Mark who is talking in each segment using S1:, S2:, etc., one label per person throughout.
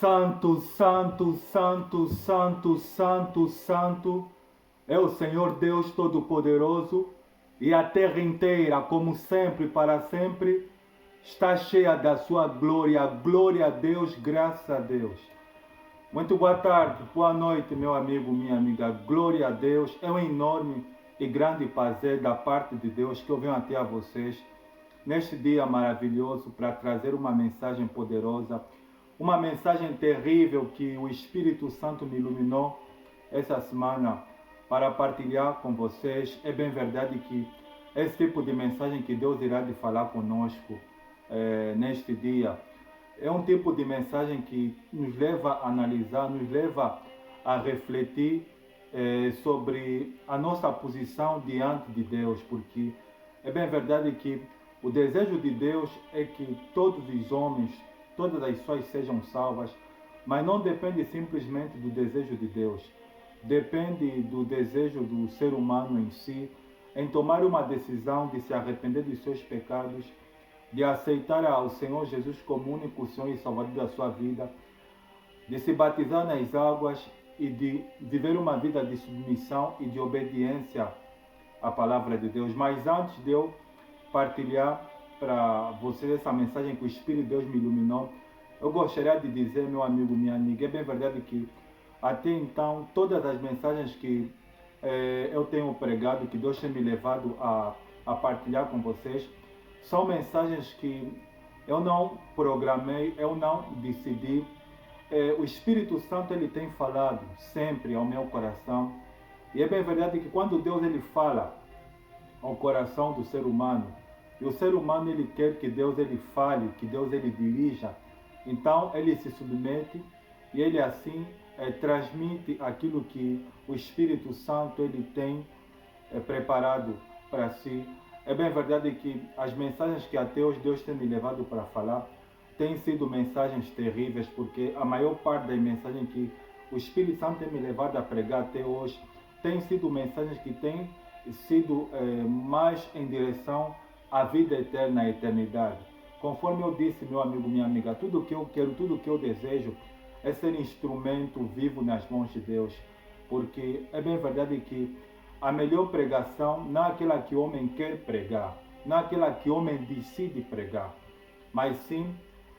S1: Santo, santo, santo, santo, santo, santo é o Senhor Deus Todo-Poderoso, e a terra inteira, como sempre, para sempre, está cheia da sua glória. Glória a Deus, graças a Deus. Muito boa tarde, boa noite, meu amigo, minha amiga. Glória a Deus. É um enorme e grande prazer da parte de Deus que eu venho até a vocês neste dia maravilhoso para trazer uma mensagem poderosa, uma mensagem terrível que o Espírito Santo me iluminou essa semana para partilhar com vocês. É bem verdade que esse tipo de mensagem que Deus irá de falar conosco neste dia é um tipo de mensagem que nos leva a analisar, nos leva a refletir sobre a nossa posição diante de Deus, porque é bem verdade que o desejo de Deus é que todos os homens, todas as pessoas sejam salvas, mas não depende simplesmente do desejo de Deus. Depende do desejo do ser humano em si, em tomar uma decisão de se arrepender dos seus pecados, de aceitar ao Senhor Jesus como único Senhor e Salvador da sua vida, de se batizar nas águas e de viver uma vida de submissão e de obediência à palavra de Deus. Mas antes de eu partilhar para vocês essa mensagem que o Espírito de Deus me iluminou, eu gostaria de dizer, meu amigo, minha amiga, é bem verdade que até então todas as mensagens que eu tenho pregado, que Deus tem me levado a partilhar com vocês, são mensagens que eu não programei, eu não decidi. O Espírito Santo ele tem falado sempre ao meu coração, e é bem verdade que quando Deus ele fala ao coração do ser humano, e o ser humano ele quer que Deus ele fale, que Deus ele dirija, então ele se submete e ele assim transmite aquilo que o Espírito Santo ele tem preparado para si. É bem verdade que as mensagens que até hoje Deus tem me levado para falar têm sido mensagens terríveis, porque a maior parte das mensagens que o Espírito Santo tem me levado a pregar até hoje têm sido mensagens que têm sido mais em direção à vida eterna, à eternidade. Conforme eu disse, meu amigo, minha amiga, tudo que eu quero, tudo que eu desejo é ser instrumento vivo nas mãos de Deus, porque é bem verdade que a melhor pregação não é aquela que o homem quer pregar, não é aquela que o homem decide pregar, mas sim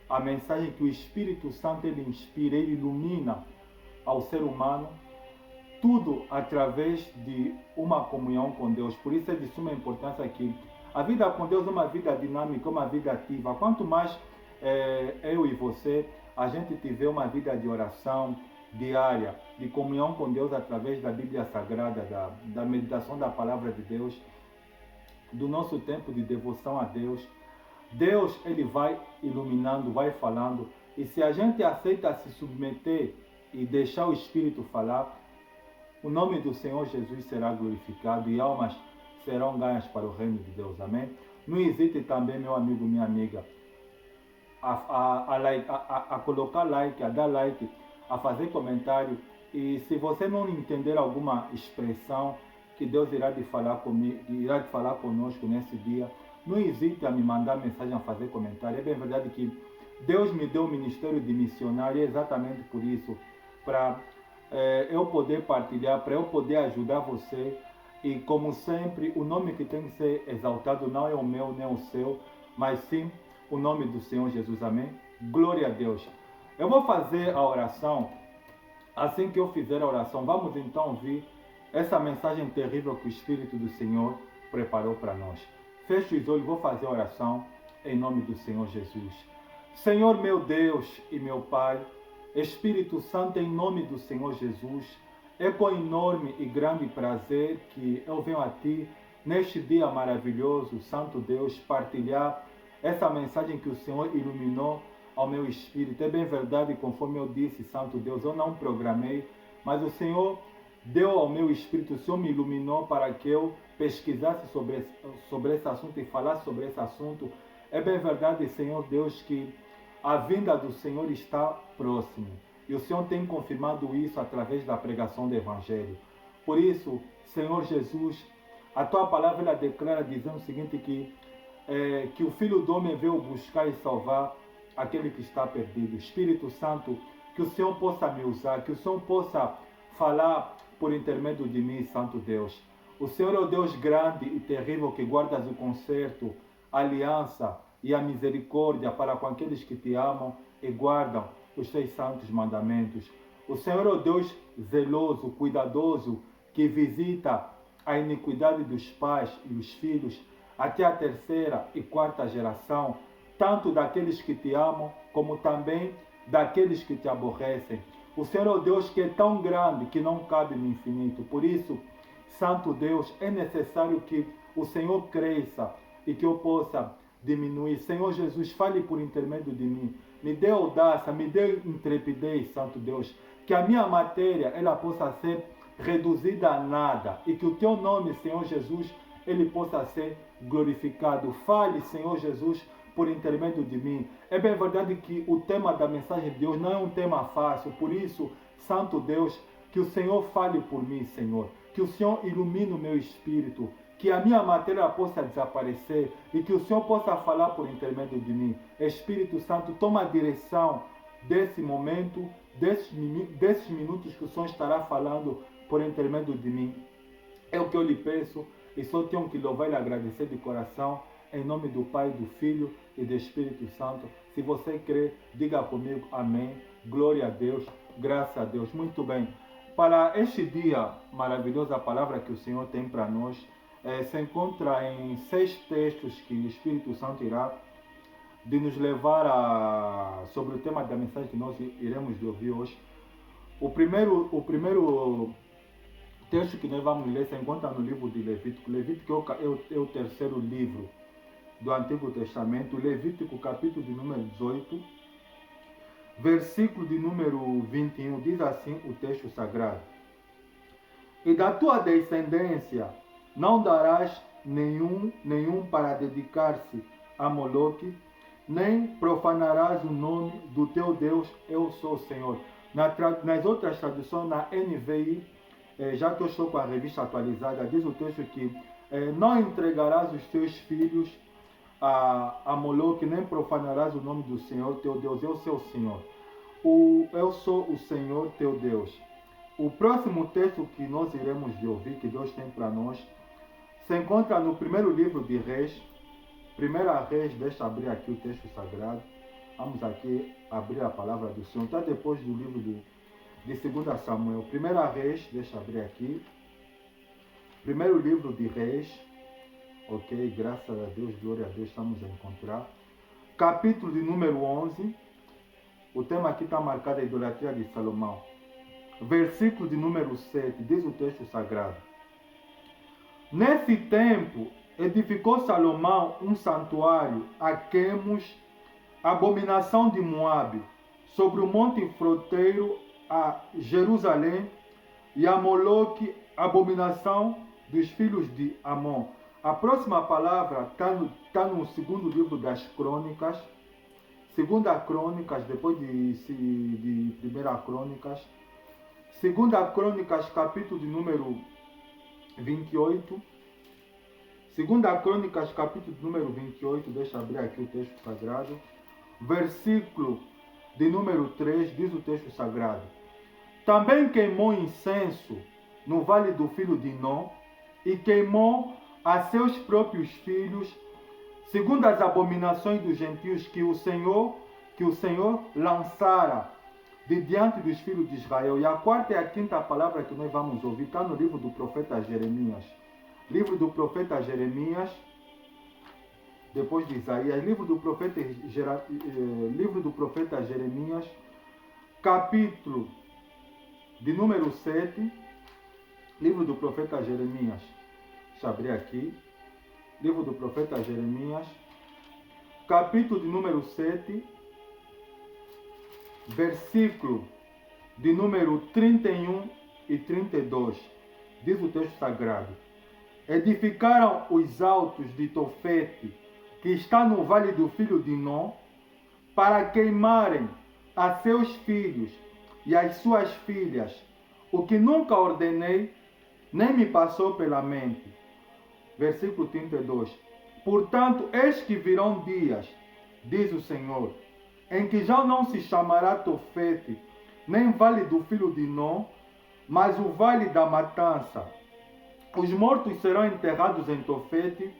S1: a mensagem que o Espírito Santo ele inspira, ele ilumina ao ser humano, tudo através de uma comunhão com Deus. Por isso é de suma importância que a vida com Deus é uma vida dinâmica, uma vida ativa. Quanto mais eu e você, a gente tiver uma vida de oração diária, de comunhão com Deus através da Bíblia Sagrada, da meditação da Palavra de Deus, do nosso tempo de devoção a Deus, Deus ele vai iluminando, vai falando, e se a gente aceita se submeter e deixar o Espírito falar, o nome do Senhor Jesus será glorificado e almas serão ganhas para o reino de Deus. Amém? Não hesite também, meu amigo, minha amiga, a colocar like, a dar like, a fazer comentário. E se você não entender alguma expressão que Deus irá de falar comigo, irá de falar conosco nesse dia, não hesite a me mandar mensagem, a fazer comentário. É bem verdade que Deus me deu o ministério de missionário exatamente por isso, para eu poder partilhar, para eu poder ajudar você. E como sempre, o nome que tem que ser exaltado não é o meu nem o seu, mas sim o nome do Senhor Jesus. Amém? Glória a Deus. Eu vou fazer a oração. Assim que eu fizer a oração, vamos então ouvir essa mensagem terrível que o Espírito do Senhor preparou para nós. Feche os olhos, vou fazer a oração em nome do Senhor Jesus. Senhor meu Deus e meu Pai, Espírito Santo, em nome do Senhor Jesus, é com enorme e grande prazer que eu venho a Ti, neste dia maravilhoso, Santo Deus, partilhar essa mensagem que o Senhor iluminou ao meu espírito. É bem verdade, conforme eu disse, Santo Deus, eu não programei, mas o Senhor deu ao meu espírito, o Senhor me iluminou para que eu pesquisasse sobre esse assunto e falasse sobre esse assunto. É bem verdade, Senhor Deus, que a vinda do Senhor está próxima. E o Senhor tem confirmado isso através da pregação do Evangelho. Por isso, Senhor Jesus, a Tua palavra ela declara dizendo o seguinte, que o Filho do Homem veio buscar e salvar aquele que está perdido. Espírito Santo, que o Senhor possa me usar, que o Senhor possa falar por intermédio de mim, Santo Deus. O Senhor é o Deus grande e terrível que guardas o concerto, a aliança e a misericórdia para com aqueles que te amam e guardam os teus santos mandamentos. O Senhor é o Deus zeloso, cuidadoso, que visita a iniquidade dos pais e os filhos até a terceira e quarta geração, tanto daqueles que te amam, como também daqueles que te aborrecem. O Senhor é o Deus que é tão grande que não cabe no infinito. Por isso, Santo Deus, é necessário que o Senhor cresça e que eu possa diminuir. Senhor Jesus, fale por intermédio de mim. Me dê audácia, me dê intrepidez, Santo Deus. Que a minha matéria ela possa ser reduzida a nada e que o teu nome, Senhor Jesus, ele possa ser glorificado. Fale, Senhor Jesus, por intermédio de mim. É bem verdade que o tema da mensagem de Deus não é um tema fácil, por isso, Santo Deus, que o Senhor fale por mim, Senhor. Que o Senhor ilumine o meu espírito, que a minha matéria possa desaparecer e que o Senhor possa falar por intermédio de mim. Espírito Santo, toma a direção desse momento, desses minutos que o Senhor estará falando por intermédio de mim. É o que eu lhe peço e só tenho que louvar e agradecer de coração, em nome do Pai, do Filho e do Espírito Santo. Se você crê, diga comigo amém. Glória a Deus, graças a Deus. Muito bem. Para este dia maravilhoso, a palavra que o Senhor tem para nós se encontra em 6 textos que o Espírito Santo irá de nos levar sobre o tema da mensagem que nós iremos ouvir hoje. O primeiro texto que nós vamos ler se encontra no livro de Levítico. Levítico é o terceiro livro do Antigo Testamento. Levítico, capítulo de número 18, versículo de número 21, diz assim o texto sagrado: E da tua descendência não darás nenhum para dedicar-se a Moloque, nem profanarás o nome do teu Deus, eu sou o Senhor. Nas outras traduções, na NVI, já que eu estou com a revista atualizada, diz o texto que não entregarás os teus filhos a Moloque, nem profanarás o nome do Senhor teu Deus, eu sou o Senhor. Eu sou o Senhor teu Deus. O próximo texto que nós iremos ouvir, que Deus tem para nós, se encontra no primeiro livro de Reis. Primeira Reis, deixa eu abrir aqui o texto sagrado. Vamos aqui abrir a palavra do Senhor. Está depois do livro de 2 Samuel. Primeira Reis, deixa eu abrir aqui. Primeiro livro de Reis. Ok, graças a Deus, glória a Deus, estamos a encontrar. Capítulo de número 11. O tema aqui está marcado a idolatria de Salomão. Versículo de número 7, diz o texto sagrado: Nesse tempo, edificou Salomão um santuário a Quemos, abominação de Moabe, sobre o monte fronteiro a Jerusalém, e a Moloque, abominação dos filhos de Amon. A próxima palavra está no segundo livro das Crônicas, Segunda Crônicas, depois de Primeira Crônicas. Segunda Crônicas, capítulo de número 28. Segunda Crônicas, capítulo de número 28, deixa eu abrir aqui o texto sagrado. Versículo de número 3, diz o texto sagrado: Também queimou incenso no vale do filho de Inom, e queimou a seus próprios filhos, segundo as abominações dos gentios que o Senhor lançara de diante dos filhos de Israel. E a quarta e a quinta palavra que nós vamos ouvir está no livro do profeta Jeremias. Livro do profeta Jeremias, depois de Isaías. Livro do profeta Jeremias, capítulo de número 7. Livro do profeta Jeremias. Deixa eu abrir aqui. Livro do profeta Jeremias, capítulo de número 7, versículo de número 31 e 32. Diz o texto sagrado: Edificaram os altos de Tofete, que está no vale do filho de Inom, para queimarem a seus filhos e as suas filhas, o que nunca ordenei, nem me passou pela mente. Versículo 32. Portanto, eis que virão dias, diz o Senhor, em que já não se chamará Tofete, nem vale do filho de Nó, mas o vale da matança. Os mortos serão enterrados em Tofete,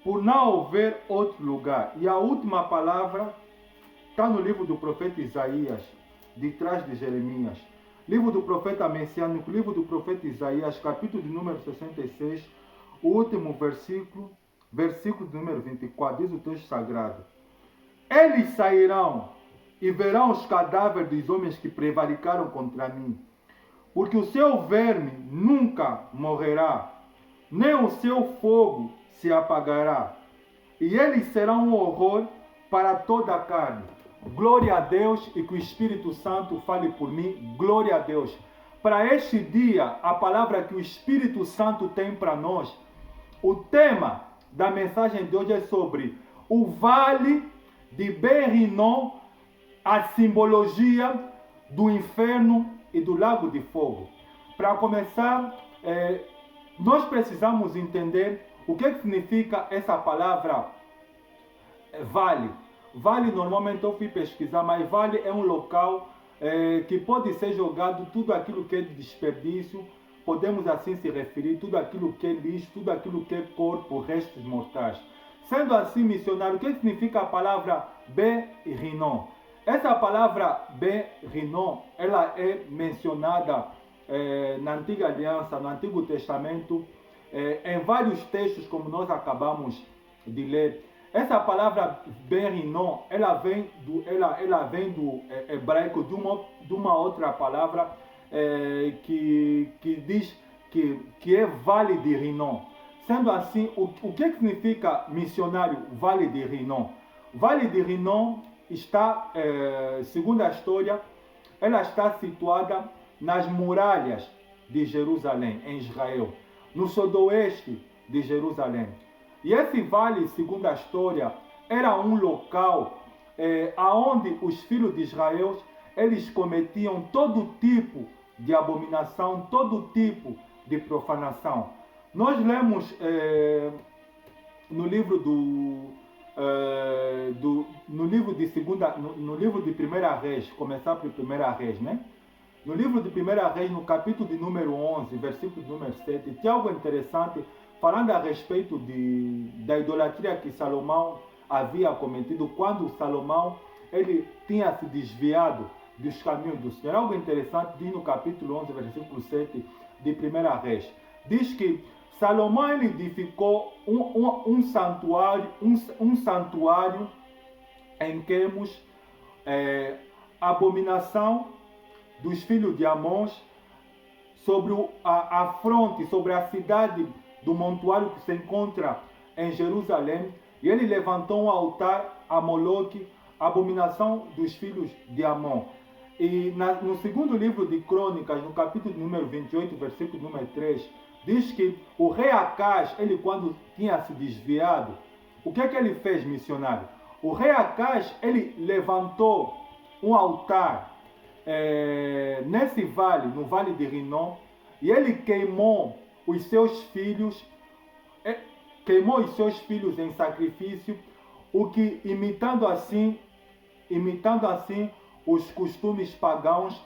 S1: por não haver outro lugar. E a última palavra está no livro do profeta Isaías, de trás de Jeremias. Livro do profeta messiânico, livro do profeta Isaías, capítulo de número 66, o último versículo, versículo de número 24, diz o texto sagrado. Eles sairão e verão os cadáveres dos homens que prevaricaram contra mim, porque o seu verme nunca morrerá, nem o seu fogo se apagará, e eles serão um horror para toda a carne. Glória a Deus, e que o Espírito Santo fale por mim. Glória a Deus. Para este dia, a palavra que o Espírito Santo tem para nós, o tema da mensagem de hoje é sobre o vale de Ben-Hinnom, a simbologia do inferno e do lago de fogo. Para começar, nós precisamos entender o que significa essa palavra vale. Vale, normalmente eu fui pesquisar, mas vale é um local que pode ser jogado tudo aquilo que é desperdício, podemos assim se referir, tudo aquilo que é lixo, tudo aquilo que é corpo, restos mortais. Sendo assim, missionário, o que significa a palavra Ben-Hinnom? Essa palavra Ben-Hinnom, ela é mencionada na Antiga Aliança, no Antigo Testamento, em vários textos, como nós acabamos de ler. Essa palavra Ben-Hinnom, ela vem do hebraico de uma outra palavra que diz que é Vale de Hinnom. Sendo assim, o que significa, missionário, Vale de Hinnom? Vale de Hinnom está, segundo a história, ela está situada nas muralhas de Jerusalém, em Israel, no sudoeste de Jerusalém. E esse vale, segundo a história, era um local aonde os filhos de Israel, eles cometiam todo tipo de abominação, todo tipo de profanação. Nós lemos no livro no livro de Primeira Reis, começar por Primeira Reis, né? No livro de Primeira Reis, no capítulo de número 11, versículo de número 7, tem algo interessante falando a respeito da idolatria que Salomão havia cometido quando Salomão ele tinha se desviado dos caminhos do Senhor. Algo interessante diz no capítulo 11, versículo 7 de Primeira Reis. Diz que Salomão ele edificou um santuário em Quemos, abominação dos filhos de Amós, sobre a fronte, sobre a cidade do montuário que se encontra em Jerusalém, e ele levantou um altar a Moloque, abominação dos filhos de Amon. E no segundo livro de Crônicas, no capítulo número 28, versículo número 3, diz que o rei Acaz, ele quando tinha se desviado, o que é que ele fez, missionário? O rei Acaz, ele levantou um altar nesse vale, no vale de Hinnom, e ele queimou os seus filhos em sacrifício, o que imitando assim os costumes pagãos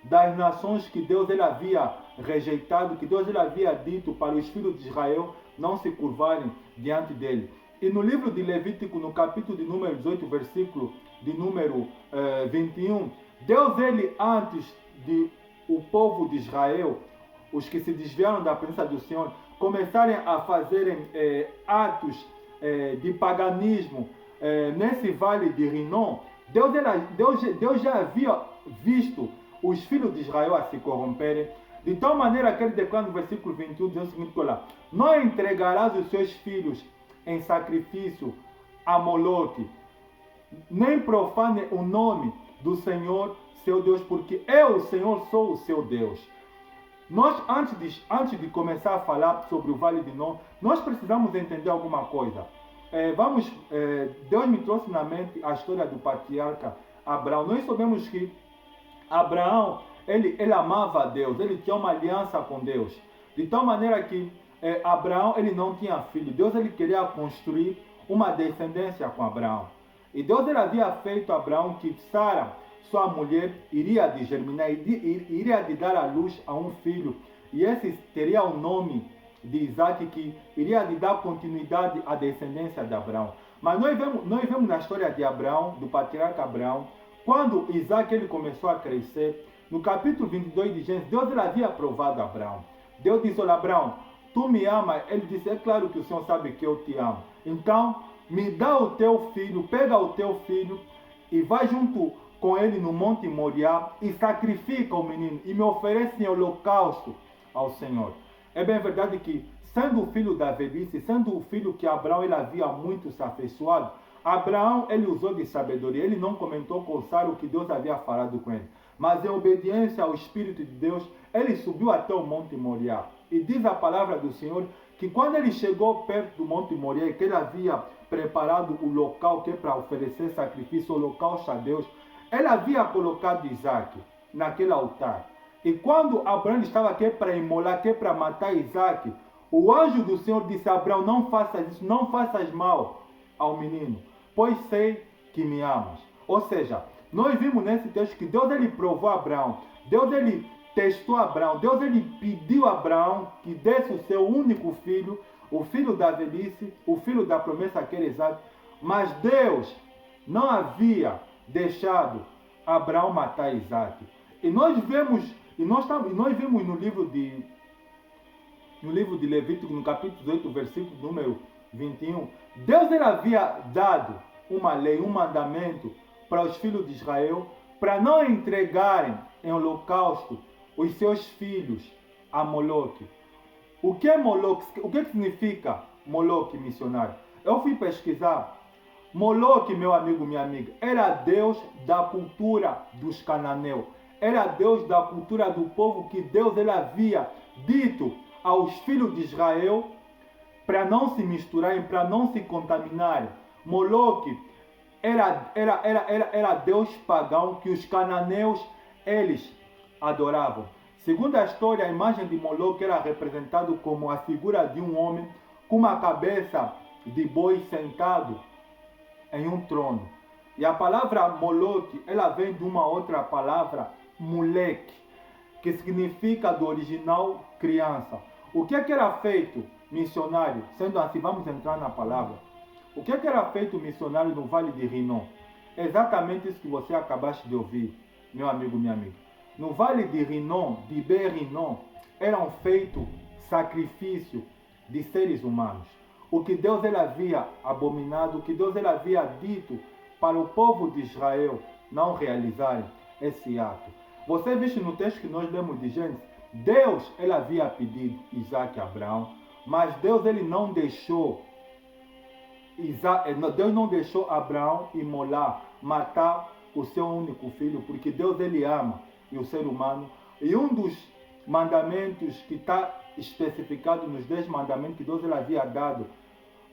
S1: das nações que Deus ele havia rejeitado, que Deus ele havia dito para os filhos de Israel não se curvarem diante dele. E no livro de Levítico, no capítulo de número 18, versículo de número 21, Deus ele, antes de o povo de Israel, os que se desviaram da presença do Senhor, começarem a fazerem atos de paganismo nesse vale de Hinnom, Deus já havia visto os filhos de Israel a se corromperem, de tal maneira que ele declara no versículo 21, diz o seguinte, olha, não entregarás os seus filhos em sacrifício a Moloque, nem profane o nome do Senhor, seu Deus, porque eu, o Senhor, sou o seu Deus. Nós, antes de começar a falar sobre o Vale de Hinnom, nós precisamos entender alguma coisa. Deus me trouxe na mente a história do patriarca Abraão. Nós sabemos que Abraão, ele amava a Deus, ele tinha uma aliança com Deus. De tal maneira que Abraão, ele não tinha filho. Deus, ele queria construir uma descendência com Abraão. E Deus, ele havia feito a Abraão que Sara, sua mulher iria de germinar, iria de dar à luz a um filho, e esse teria o nome de Isaac, que iria de dar continuidade à descendência de Abraão. Mas nós vemos na história de Abraão, do patriarca Abraão, quando Isaac ele começou a crescer, no capítulo 22 de Gênesis, Deus ele havia aprovado Abraão. Deus disse: olha, Abraão, tu me amas? Ele disse: é claro que o Senhor sabe que eu te amo. Então, me dá o teu filho, pega o teu filho e vai junto com ele no Monte Moriá e sacrifica o menino e me oferece em holocausto ao Senhor. É bem verdade que, sendo o filho da velhice, sendo o filho que Abraão ele havia muito se afeiçoado, Abraão ele usou de sabedoria, ele não comentou com Sara o que Deus havia falado com ele. Mas em obediência ao Espírito de Deus, ele subiu até o Monte Moriá. E diz a palavra do Senhor que quando ele chegou perto do Monte Moriá, que ele havia preparado o local que é para oferecer sacrifício, o holocausto a Deus, ele havia colocado Isaac naquele altar. E quando Abraão estava aqui para imolar, que é para matar Isaac, o anjo do Senhor disse a Abraão: não faças isso, não faças mal ao menino, pois sei que me amas. Ou seja, nós vimos nesse texto que Deus ele provou a Abraão, Deus ele testou Abraão, Deus ele pediu a Abraão que desse o seu único filho, o filho da velhice, o filho da promessa que era Isaac, mas Deus não havia deixado Abraão matar Isaac. E nós vemos no livro de Levítico, no capítulo 18, versículo número 21, Deus ele havia dado uma lei, um mandamento para os filhos de Israel, para não entregarem em holocausto os seus filhos a Moloque. O que é Moloque? O que significa Moloque, missionário? Eu fui pesquisar. Moloque, meu amigo, minha amiga, era Deus da cultura dos cananeus. Era Deus da cultura do povo que Deus ele havia dito aos filhos de Israel para não se misturarem, para não se contaminarem. Moloque era Deus pagão que os cananeus eles adoravam. Segundo a história, a imagem de Moloque era representada como a figura de um homem com uma cabeça de boi sentado em um trono. E a palavra Moloque, ela vem de uma outra palavra, Moleque, que significa do original criança. O que era feito, missionário? Sendo assim, vamos entrar na palavra. O que era feito, missionário, no Vale de Rinom? É exatamente isso que você acabaste de ouvir, meu amigo, minha amiga. No Vale de Rinom, de Berinom, eram feitos sacrifícios de seres humanos. O que Deus ele havia abominado, o que Deus ele havia dito para o povo de Israel não realizarem esse ato. Você viu no texto que nós lemos de Gênesis, Deus ele havia pedido Isaac a Abraão, mas Deus ele não deixou Deus não deixou Abraão imolar, matar o seu único filho, porque Deus ele ama e o ser humano. E um dos mandamentos que está especificado nos 10 mandamentos que Deus ele havia dado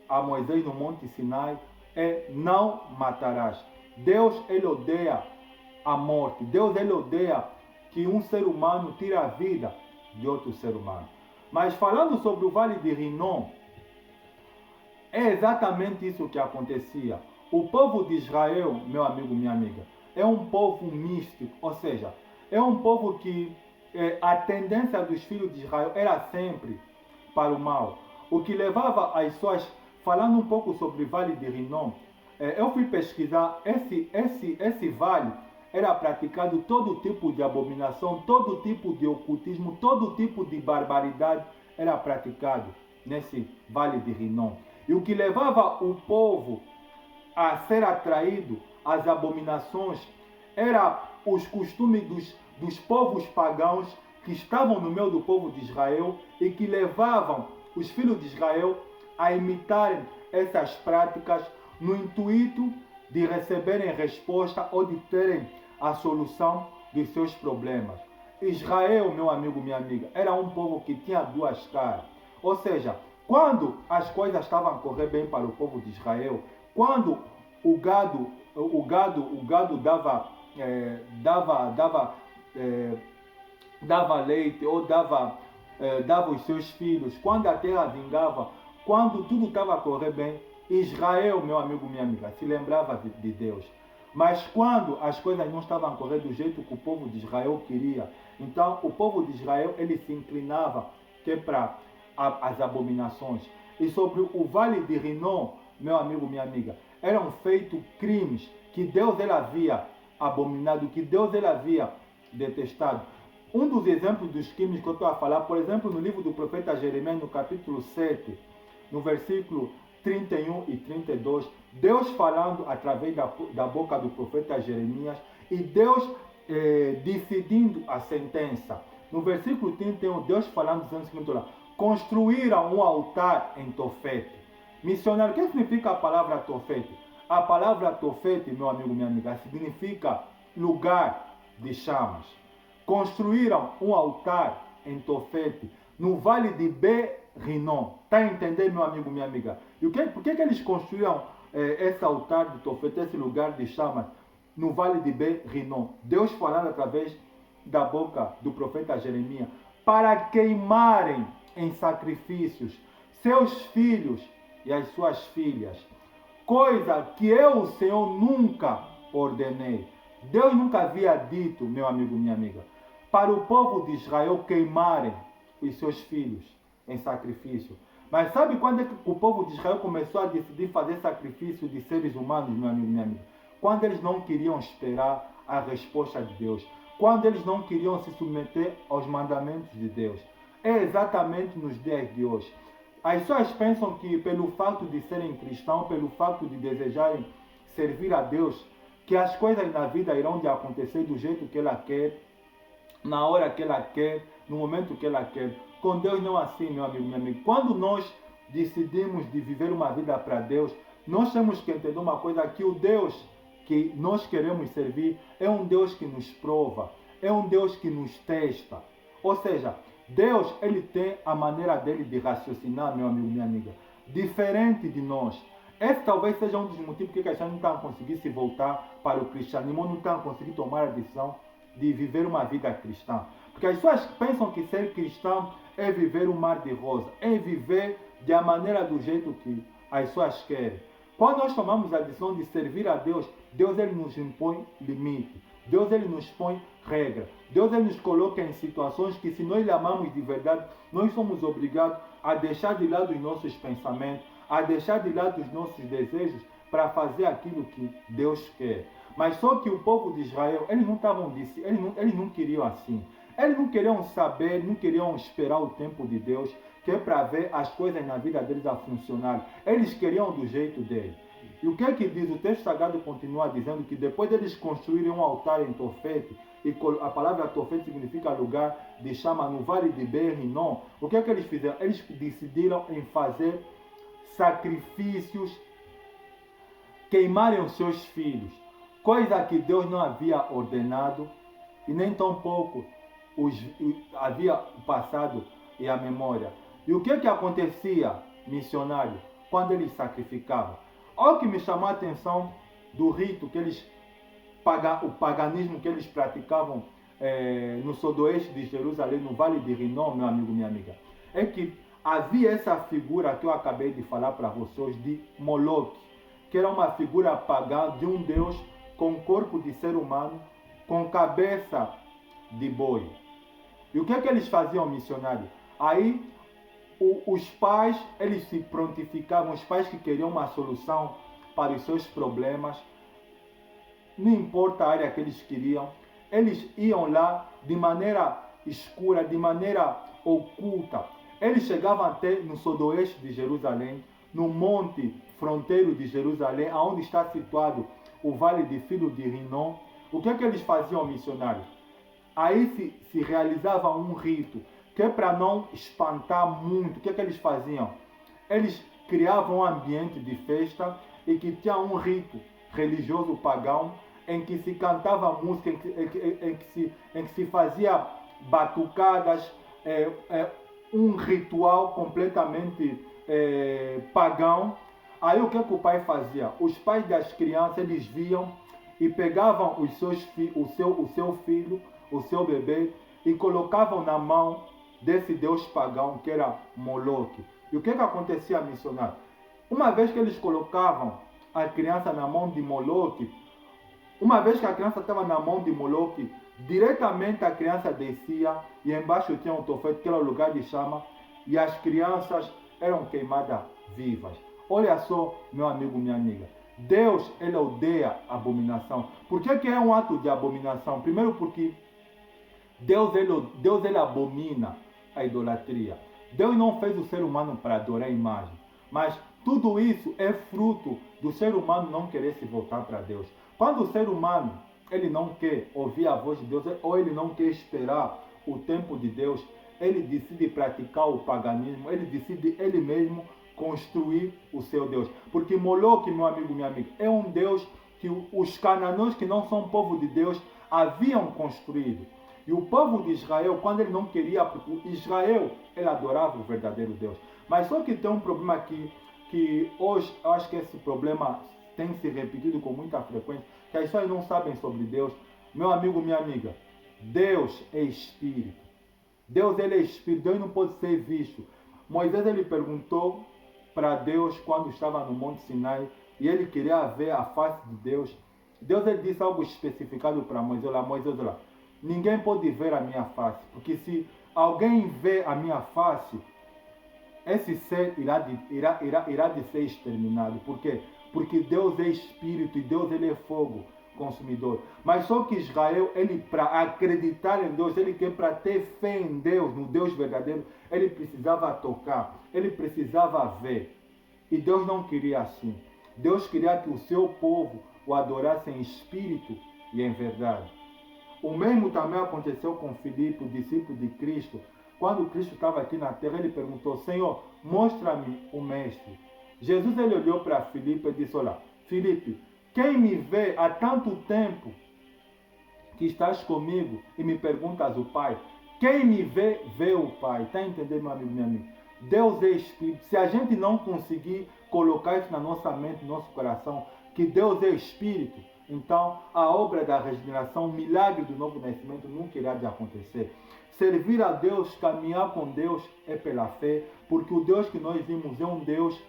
S1: a Moisés no Monte Sinai é: não matarás. Deus ele odeia a morte. Deus ele odeia que um ser humano tire a vida de outro ser humano. Mas falando sobre o Vale de Rinom, é exatamente isso que acontecia. O povo de Israel, meu amigo, minha amiga, é um povo místico, ou seja, é um povo que a tendência dos filhos de Israel era sempre para o mal. O que levava as suas... Falando um pouco sobre o Vale de Rinom, eu fui pesquisar, esse vale era praticado todo tipo de abominação, todo tipo de ocultismo, todo tipo de barbaridade era praticado nesse Vale de Rinom. E o que levava o povo a ser atraído às abominações era os costumes dos povos pagãos que estavam no meio do povo de Israel e que levavam os filhos de Israel a imitarem essas práticas no intuito de receberem resposta ou de terem a solução dos seus problemas. Israel, meu amigo, minha amiga, era um povo que tinha duas caras. Ou seja, quando as coisas estavam a correr bem para o povo de Israel, quando o gado dava leite ou dava os seus filhos, quando a terra vingava, quando tudo estava a correr bem, Israel, meu amigo, minha amiga, se lembrava de Deus. Mas quando as coisas não estavam a correr do jeito que o povo de Israel queria, então o povo de Israel ele se inclinava que é para as abominações. E sobre o vale de Rinom, meu amigo, minha amiga, eram feitos crimes que Deus ele havia abominado, que Deus ele havia detestado. Um dos exemplos dos crimes que eu estou a falar, por exemplo, no livro do profeta Jeremias, no capítulo 7, no versículo 31 e 32, Deus falando através da boca do profeta Jeremias e Deus decidindo a sentença. No versículo 31, Deus falando, dizendo o seguinte lá: construíram um altar em Tofete. Missionário, o que significa a palavra Tofete? A palavra Tofete, meu amigo, minha amiga, significa lugar de chamas. Construíram um altar em Tofete, no vale de Be-Rinom. Está a entender, meu amigo, minha amiga? E por que eles construíram esse altar de Tofete, esse lugar de chamas, no vale de Be-Rinom? Deus falando através da boca do profeta Jeremias, para queimarem em sacrifícios seus filhos e as suas filhas, coisa que eu, o Senhor, nunca ordenei. Deus nunca havia dito, meu amigo, minha amiga, para o povo de Israel queimarem os seus filhos em sacrifício. Mas sabe quando é que o povo de Israel começou a decidir fazer sacrifício de seres humanos, meu amigo, minha amiga? Quando eles não queriam esperar a resposta de Deus. Quando eles não queriam se submeter aos mandamentos de Deus. É exatamente nos dias de hoje. As pessoas pensam que pelo fato de serem cristãos, pelo fato de desejarem servir a Deus, que as coisas na vida irão de acontecer do jeito que ela quer, na hora que ela quer, no momento que ela quer. Com Deus não é assim, meu amigo, minha amiga. Quando nós decidimos de viver uma vida para Deus, nós temos que entender uma coisa, que o Deus que nós queremos servir é um Deus que nos prova, é um Deus que nos testa. Ou seja, Deus ele tem a maneira dele de raciocinar, meu amigo, minha amiga, diferente de nós. Esse talvez seja um dos motivos que as pessoas não estão a conseguir se voltar para o cristianismo, não estão a conseguir tomar a decisão de viver uma vida cristã. Porque as pessoas pensam que ser cristão é viver um mar de rosa, é viver da maneira do jeito que as pessoas querem. Quando nós tomamos a decisão de servir a Deus, Deus ele nos impõe limite. Deus ele nos põe regra. Deus ele nos coloca em situações que, se nós lhe amamos de verdade, nós somos obrigados a deixar de lado os nossos pensamentos, a deixar de lado os nossos desejos para fazer aquilo que Deus quer. Mas só que o povo de Israel, eles não estavam disso, eles não queriam assim. Eles não queriam saber, não queriam esperar o tempo de Deus, que é para ver as coisas na vida deles a funcionar. Eles queriam do jeito dele. E o que é que diz? O texto sagrado continua dizendo que depois deles construírem um altar em Tofete, e a palavra Tofete significa lugar de chama, no vale de Be-Rinom, o que é que eles fizeram? Eles decidiram em fazer sacrifícios, queimarem os seus filhos, coisa que Deus não havia ordenado e nem tampouco havia passado e a memória. E o que é que acontecia, missionário, quando eles sacrificavam? Olha o que me chamou a atenção do rito que eles, o paganismo que eles praticavam no sudoeste de Jerusalém, no Vale de Rinom, meu amigo, minha amiga. É que havia essa figura que eu acabei de falar para vocês de Moloque, que era uma figura pagã de um deus com corpo de ser humano, com cabeça de boi. E o que é que eles faziam, missionário? Aí os pais, eles se prontificavam, os pais que queriam uma solução para os seus problemas, não importa a área que eles queriam, eles iam lá de maneira escura, de maneira oculta. Eles chegavam até no sudoeste de Jerusalém, no monte fronteiro de Jerusalém, onde está situado o vale de Filho de Rinom. O que é que eles faziam, missionários? Aí se realizava um rito, que é para não espantar muito. O que é que eles faziam? Eles criavam um ambiente de festa e que tinha um rito religioso pagão, em que se cantava música, em que se fazia batucadas, um ritual completamente pagão. Aí o que o pai fazia? Os pais das crianças, eles viam e pegavam o seu filho, o seu bebê, e colocavam na mão desse deus pagão que era Moloque. E o que acontecia, missionário? Uma vez que eles colocavam a criança na mão de Moloque, Uma vez que a criança estava na mão de Moloque, diretamente a criança descia e embaixo tinha um tofete, que era o lugar de chama, e as crianças eram queimadas vivas. Olha só, meu amigo, minha amiga. Deus, ele odeia abominação. Por que é um ato de abominação? Primeiro porque Deus ele abomina a idolatria. Deus não fez o ser humano para adorar a imagem. Mas tudo isso é fruto do ser humano não querer se voltar para Deus. Quando o ser humano ele não quer ouvir a voz de Deus, ou ele não quer esperar o tempo de Deus, ele decide praticar o paganismo, ele decide ele mesmo construir o seu Deus. Porque Moloque, meu amigo, minha amiga, é um Deus que os cananeus que não são povo de Deus haviam construído. E o povo de Israel, quando ele não queria, porque Israel, ele adorava o verdadeiro Deus. Mas só que tem um problema aqui, que hoje, eu acho que esse problema tem se repetido com muita frequência, que as pessoas não sabem sobre Deus. Meu amigo, minha amiga, Deus é Espírito. Deus, ele é Espírito, Deus não pode ser visto. Moisés, ele perguntou para Deus quando estava no Monte Sinai, e ele queria ver a face de Deus. Deus, ele disse algo especificado para Moisés, olha, Moisés, olha, ninguém pode ver a minha face, porque se alguém vê a minha face, esse ser irá de ser exterminado. Por quê? Porque Deus é Espírito e Deus ele é fogo consumidor. Mas só que Israel, ele para acreditar em Deus, ele quer para ter fé em Deus, no Deus verdadeiro, ele precisava tocar, ele precisava ver. E Deus não queria assim. Deus queria que o seu povo o adorasse em espírito e em verdade. O mesmo também aconteceu com Filipe, o discípulo de Cristo. Quando Cristo estava aqui na terra, ele perguntou, Senhor, mostra-me o Mestre. Jesus, ele olhou para Filipe e disse, olha, Filipe, quem me vê há tanto tempo que estás comigo e me perguntas o Pai, quem me vê, vê o Pai. Está entendendo, meu amigo, minha amiga? Deus é Espírito. Se a gente não conseguir colocar isso na nossa mente, no nosso coração, que Deus é Espírito, então a obra da regeneração, o milagre do novo nascimento nunca irá de acontecer. Servir a Deus, caminhar com Deus é pela fé, porque o Deus que nós vimos é um Deus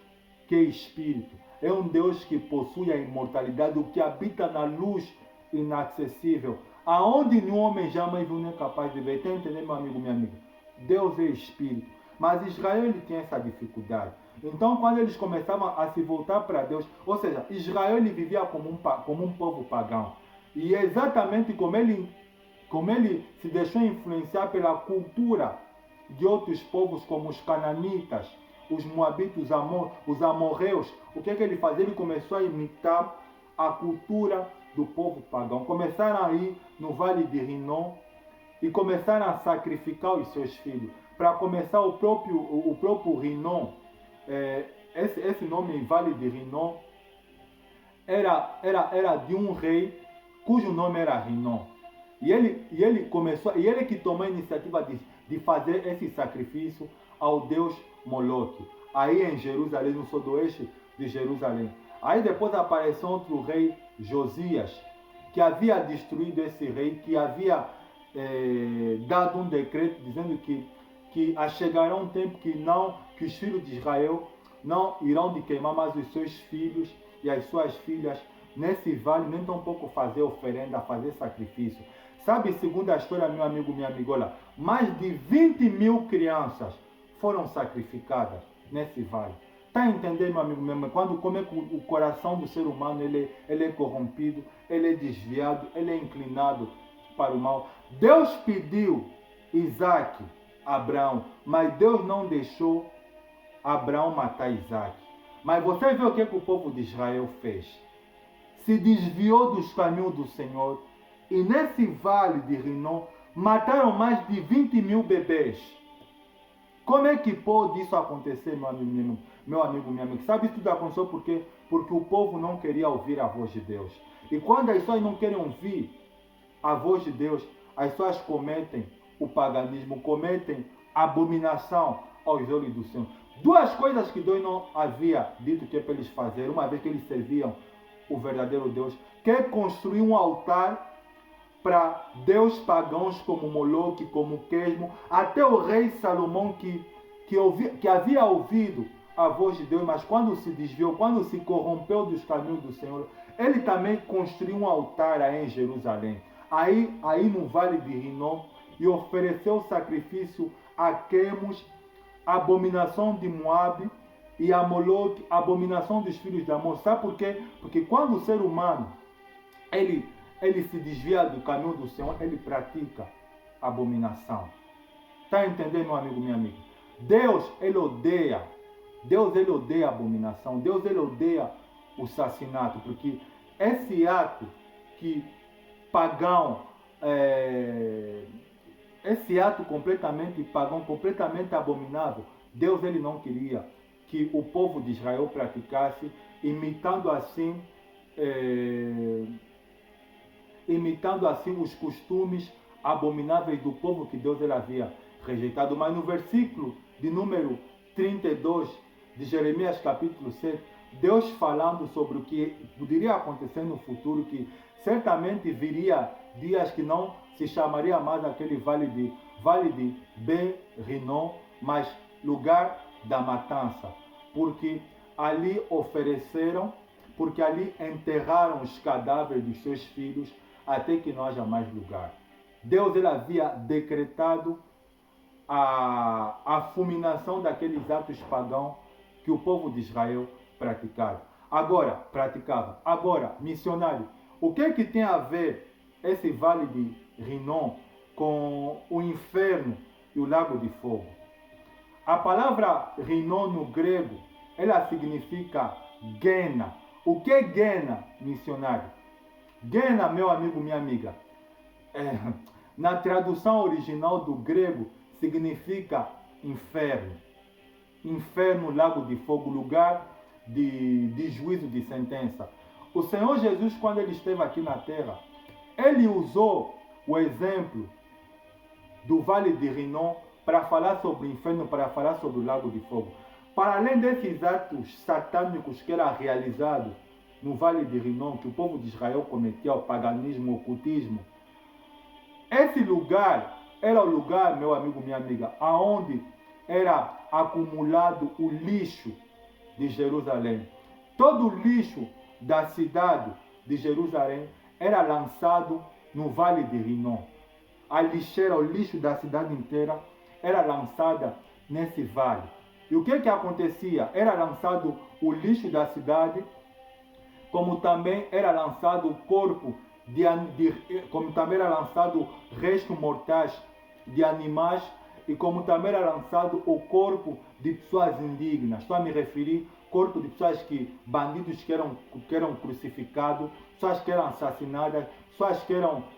S1: que é Espírito. É um Deus que possui a imortalidade, o que habita na luz inacessível, aonde nenhum homem jamais viu nem capaz de ver. Está entendendo, meu amigo, minha amiga? Deus é Espírito. Mas Israel, ele tinha essa dificuldade. Então, quando eles começavam a se voltar para Deus, ou seja, Israel ele vivia como um povo pagão. E é exatamente como ele se deixou influenciar pela cultura de outros povos, como os cananitas, os moabitas, os amorreus. O que ele fazia? Ele começou a imitar a cultura do povo pagão. Começaram a ir no Vale de Rinom e começaram a sacrificar os seus filhos. Para começar, o próprio Rinom, esse nome Vale de Rinom, era de um rei cujo nome era Rinom. E ele que tomou a iniciativa de fazer esse sacrifício ao Deus Moloque, aí em Jerusalém, no sudoeste de Jerusalém. Aí depois apareceu outro rei, Josias, que havia destruído esse rei, que havia dado um decreto dizendo que chegará um tempo que os filhos de Israel não irão de queimar mais os seus filhos e as suas filhas nesse vale, nem tampouco fazer oferenda, fazer sacrifício. Sabe, segundo a história, meu amigo, minha amigola, mais de 20.000 crianças foram sacrificadas nesse vale. Está entendendo, meu amigo, mesmo? Quando como é que o coração do ser humano ele é corrompido, ele é desviado, ele é inclinado para o mal. Deus pediu Isaac a Abraão, mas Deus não deixou Abraão matar Isaac. Mas você vê o que o povo de Israel fez? Se desviou dos caminhos do Senhor e nesse vale de Rinom mataram mais de 20.000 bebês. Como é que pode isso acontecer, meu amigo, minha amiga? Sabe, isso tudo aconteceu por quê? Porque o povo não queria ouvir a voz de Deus. E quando as pessoas não querem ouvir a voz de Deus, as pessoas cometem o paganismo, cometem abominação aos olhos do Senhor. Duas coisas que Deus não havia dito que é para eles fazerem, uma vez que eles serviam o verdadeiro Deus, que é construir um altar para deus pagãos como Moloque, como Quesmo, até o rei Salomão que havia ouvido a voz de Deus, mas quando se desviou, quando se corrompeu dos caminhos do Senhor, ele também construiu um altar aí em Jerusalém, aí no Vale de Rinom, e ofereceu sacrifício a Quemos, abominação de Moabe, e a Moloque, abominação dos filhos de Amon. Sabe por quê? Porque quando o ser humano ele se desvia do caminho do Senhor, ele pratica abominação. Está entendendo, meu amigo, minha amiga? Deus, ele odeia a abominação. Deus, ele odeia o assassinato, porque esse ato que pagão, esse ato completamente pagão, completamente abominável, Deus, ele não queria que o povo de Israel praticasse, imitando assim os costumes abomináveis do povo que Deus ele havia rejeitado. Mas no versículo de número 32 de Jeremias capítulo 7, Deus falando sobre o que poderia acontecer no futuro, que certamente viria dias que não se chamaria mais aquele vale de Ben-Rinom, mas lugar da matança, porque ali enterraram os cadáveres dos seus filhos até que não haja mais lugar. Deus ele havia decretado a fulminação daqueles atos pagãos que o povo de Israel praticava. Agora, missionário, o que é que tem a ver esse vale de Rinom com o inferno e o lago de fogo? A palavra Rinom no grego, ela significa Gena. O que é Gena, missionário? Gena, meu amigo, minha amiga, na tradução original do grego, significa inferno. Inferno, lago de fogo, lugar de juízo, de sentença. O Senhor Jesus, quando ele esteve aqui na terra, ele usou o exemplo do Vale de Rinom para falar sobre o inferno, para falar sobre o lago de fogo. Para além desses atos satânicos que eram realizados no Vale de Rinom, que o povo de Israel cometia, o paganismo, o ocultismo, esse lugar era o lugar, meu amigo, minha amiga, aonde era acumulado o lixo de Jerusalém. Todo o lixo da cidade de Jerusalém era lançado no Vale de Rinom. A lixeira, o lixo da cidade inteira, era lançada nesse vale. E o que acontecia? Era lançado o lixo da cidade, como também era lançado o corpo como também era lançado restos mortais de animais, e como também era lançado o corpo de pessoas indignas. Estou a me referir corpo de pessoas bandidos que eram crucificados, pessoas que eram assassinadas, pessoas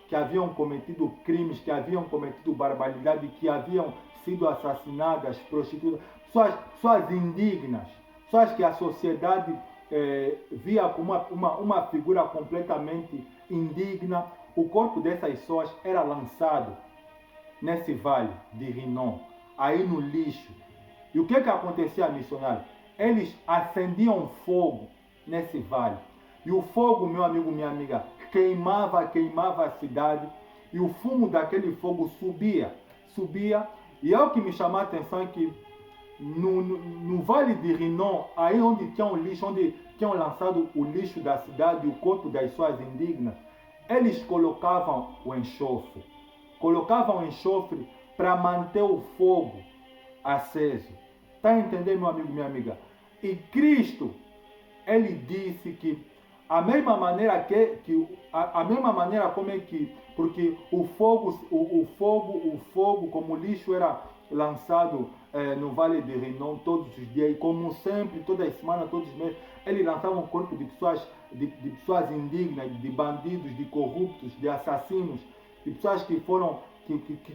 S1: que haviam cometido crimes, que haviam cometido barbaridade, que haviam sido assassinadas, prostituídas, pessoas indignas, pessoas que a sociedade via como uma figura completamente indigna. O corpo dessas pessoas era lançado nesse vale de Rinom, aí no lixo. E o que acontecia, missionário? Eles acendiam fogo nesse vale. E o fogo, meu amigo, minha amiga, queimava a cidade. E o fumo daquele fogo subia. E é o que me chamou a atenção, é que no Vale de Rinom, aí onde tinha o lixo, onde tinham lançado o lixo da cidade e o corpo das pessoas indignas, eles colocavam o enxofre. Para manter o fogo aceso. Está entendendo, meu amigo, minha amiga? E Cristo, ele disse que a mesma maneira como é que, porque o fogo como lixo era lançado no Vale de Rinom todos os dias, e como sempre, toda semana, todos os meses, ele lançava um corpo de pessoas indignas, de bandidos, de corruptos, de assassinos, de pessoas que